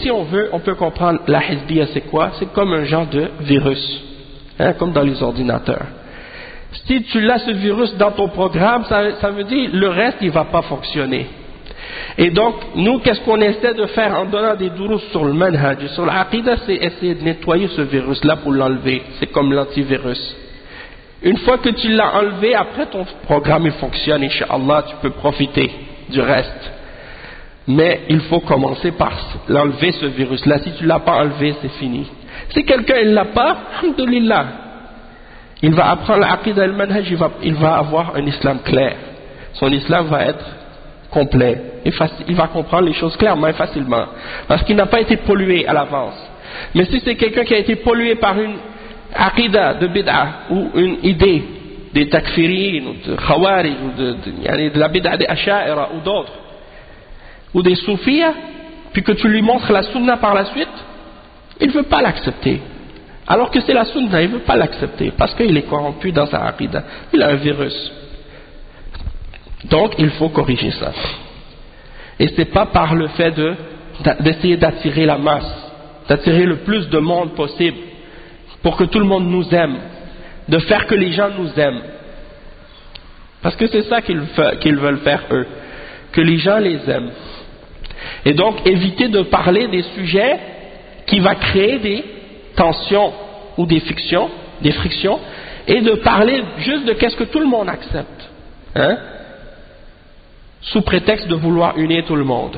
si on veut, on peut comprendre la hizbiyya, c'est quoi? C'est comme un genre de virus, hein, comme dans les ordinateurs. Si tu l'as, ce virus, dans ton programme, ça veut dire le reste, il ne va pas fonctionner. Et donc, nous, qu'est-ce qu'on essaie de faire en donnant des durus sur le manhaj, sur l'aqida, c'est essayer de nettoyer ce virus-là pour l'enlever. C'est comme l'antivirus. Une fois que tu l'as enlevé, après ton programme il fonctionne, Inch'Allah, tu peux profiter du reste. Mais il faut commencer par l'enlever, ce virus-là. Si tu ne l'as pas enlevé, c'est fini. Si quelqu'un ne l'a pas, alhamdulillah, il va apprendre l'aqida et le manhaj, il va avoir un islam clair. Son islam va être complet. Il va comprendre les choses clairement et facilement. Parce qu'il n'a pas été pollué à l'avance. Mais si c'est quelqu'un qui a été pollué par une aqida de bid'a ou une idée des takfirin ou de khawarij ou de la bid'a des asha'ira ou d'autres, ou des soufiyas, puis que tu lui montres la sunna par la suite, il ne veut pas l'accepter. Alors que c'est la sunna, il ne veut pas l'accepter, parce qu'il est corrompu dans sa aqida. Il a un virus. Donc, il faut corriger ça. Et ce n'est pas par le fait d'essayer d'attirer la masse, d'attirer le plus de monde possible, pour que tout le monde nous aime, de faire que les gens nous aiment. Parce que c'est ça qu'ils veulent faire eux, que les gens les aiment. Et donc, éviter de parler des sujets qui vont créer des tensions ou des frictions, et de parler juste de qu'est-ce que tout le monde accepte, hein, sous prétexte de vouloir unir tout le monde.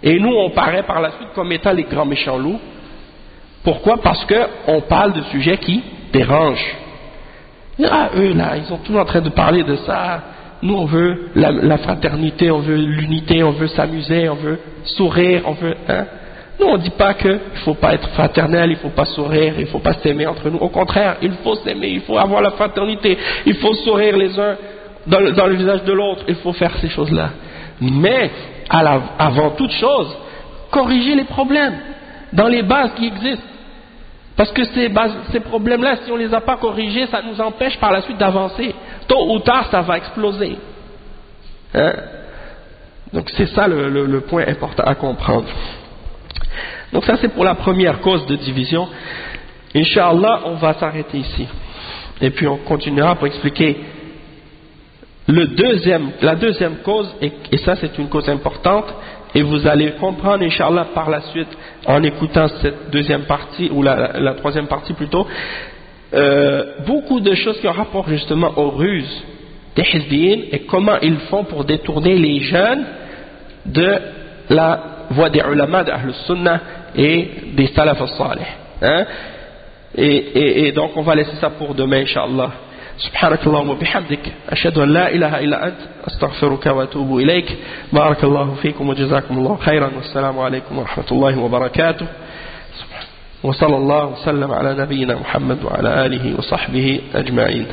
Et nous, on paraît par la suite comme étant les grands méchants loups. Pourquoi? Parce qu'on parle de sujets qui dérangent. Ah, eux là, ils sont toujours en train de parler de ça. Nous, on veut la fraternité, on veut l'unité, on veut s'amuser, on veut sourire, on veut... Hein? Nous, on ne dit pas qu'il ne faut pas être fraternel, il ne faut pas sourire, il ne faut pas s'aimer entre nous. Au contraire, il faut s'aimer, il faut avoir la fraternité, il faut sourire les uns dans le visage de l'autre, il faut faire ces choses-là. Mais, avant toute chose, corriger les problèmes dans les bases qui existent. Parce que ces problèmes-là, si on ne les a pas corrigés, ça nous empêche par la suite d'avancer. Tôt ou tard, ça va exploser. Hein? Donc c'est ça le point important à comprendre. Donc ça c'est pour la première cause de division. Inch'Allah, on va s'arrêter ici. Et puis on continuera pour expliquer la deuxième cause, et ça c'est une cause importante, et vous allez comprendre Inch'Allah par la suite, en écoutant cette deuxième partie, ou la troisième partie plutôt, beaucoup de choses qui ont rapport justement aux ruses des Hizbiyin, et comment ils font pour détourner les jeunes de la voie des ulama d'Ahl Sunnah et des Salaf al-Salih. Hein? Et donc on va laisser ça pour demain Inch'Allah. سبحانك اللهم وبحمدك أشهد أن لا إله إلا أنت أستغفرك وأتوب إليك بارك الله فيكم وجزاكم الله خيرا والسلام عليكم ورحمة الله وبركاته وصلى الله وسلم على نبينا محمد وعلى آله وصحبه أجمعين.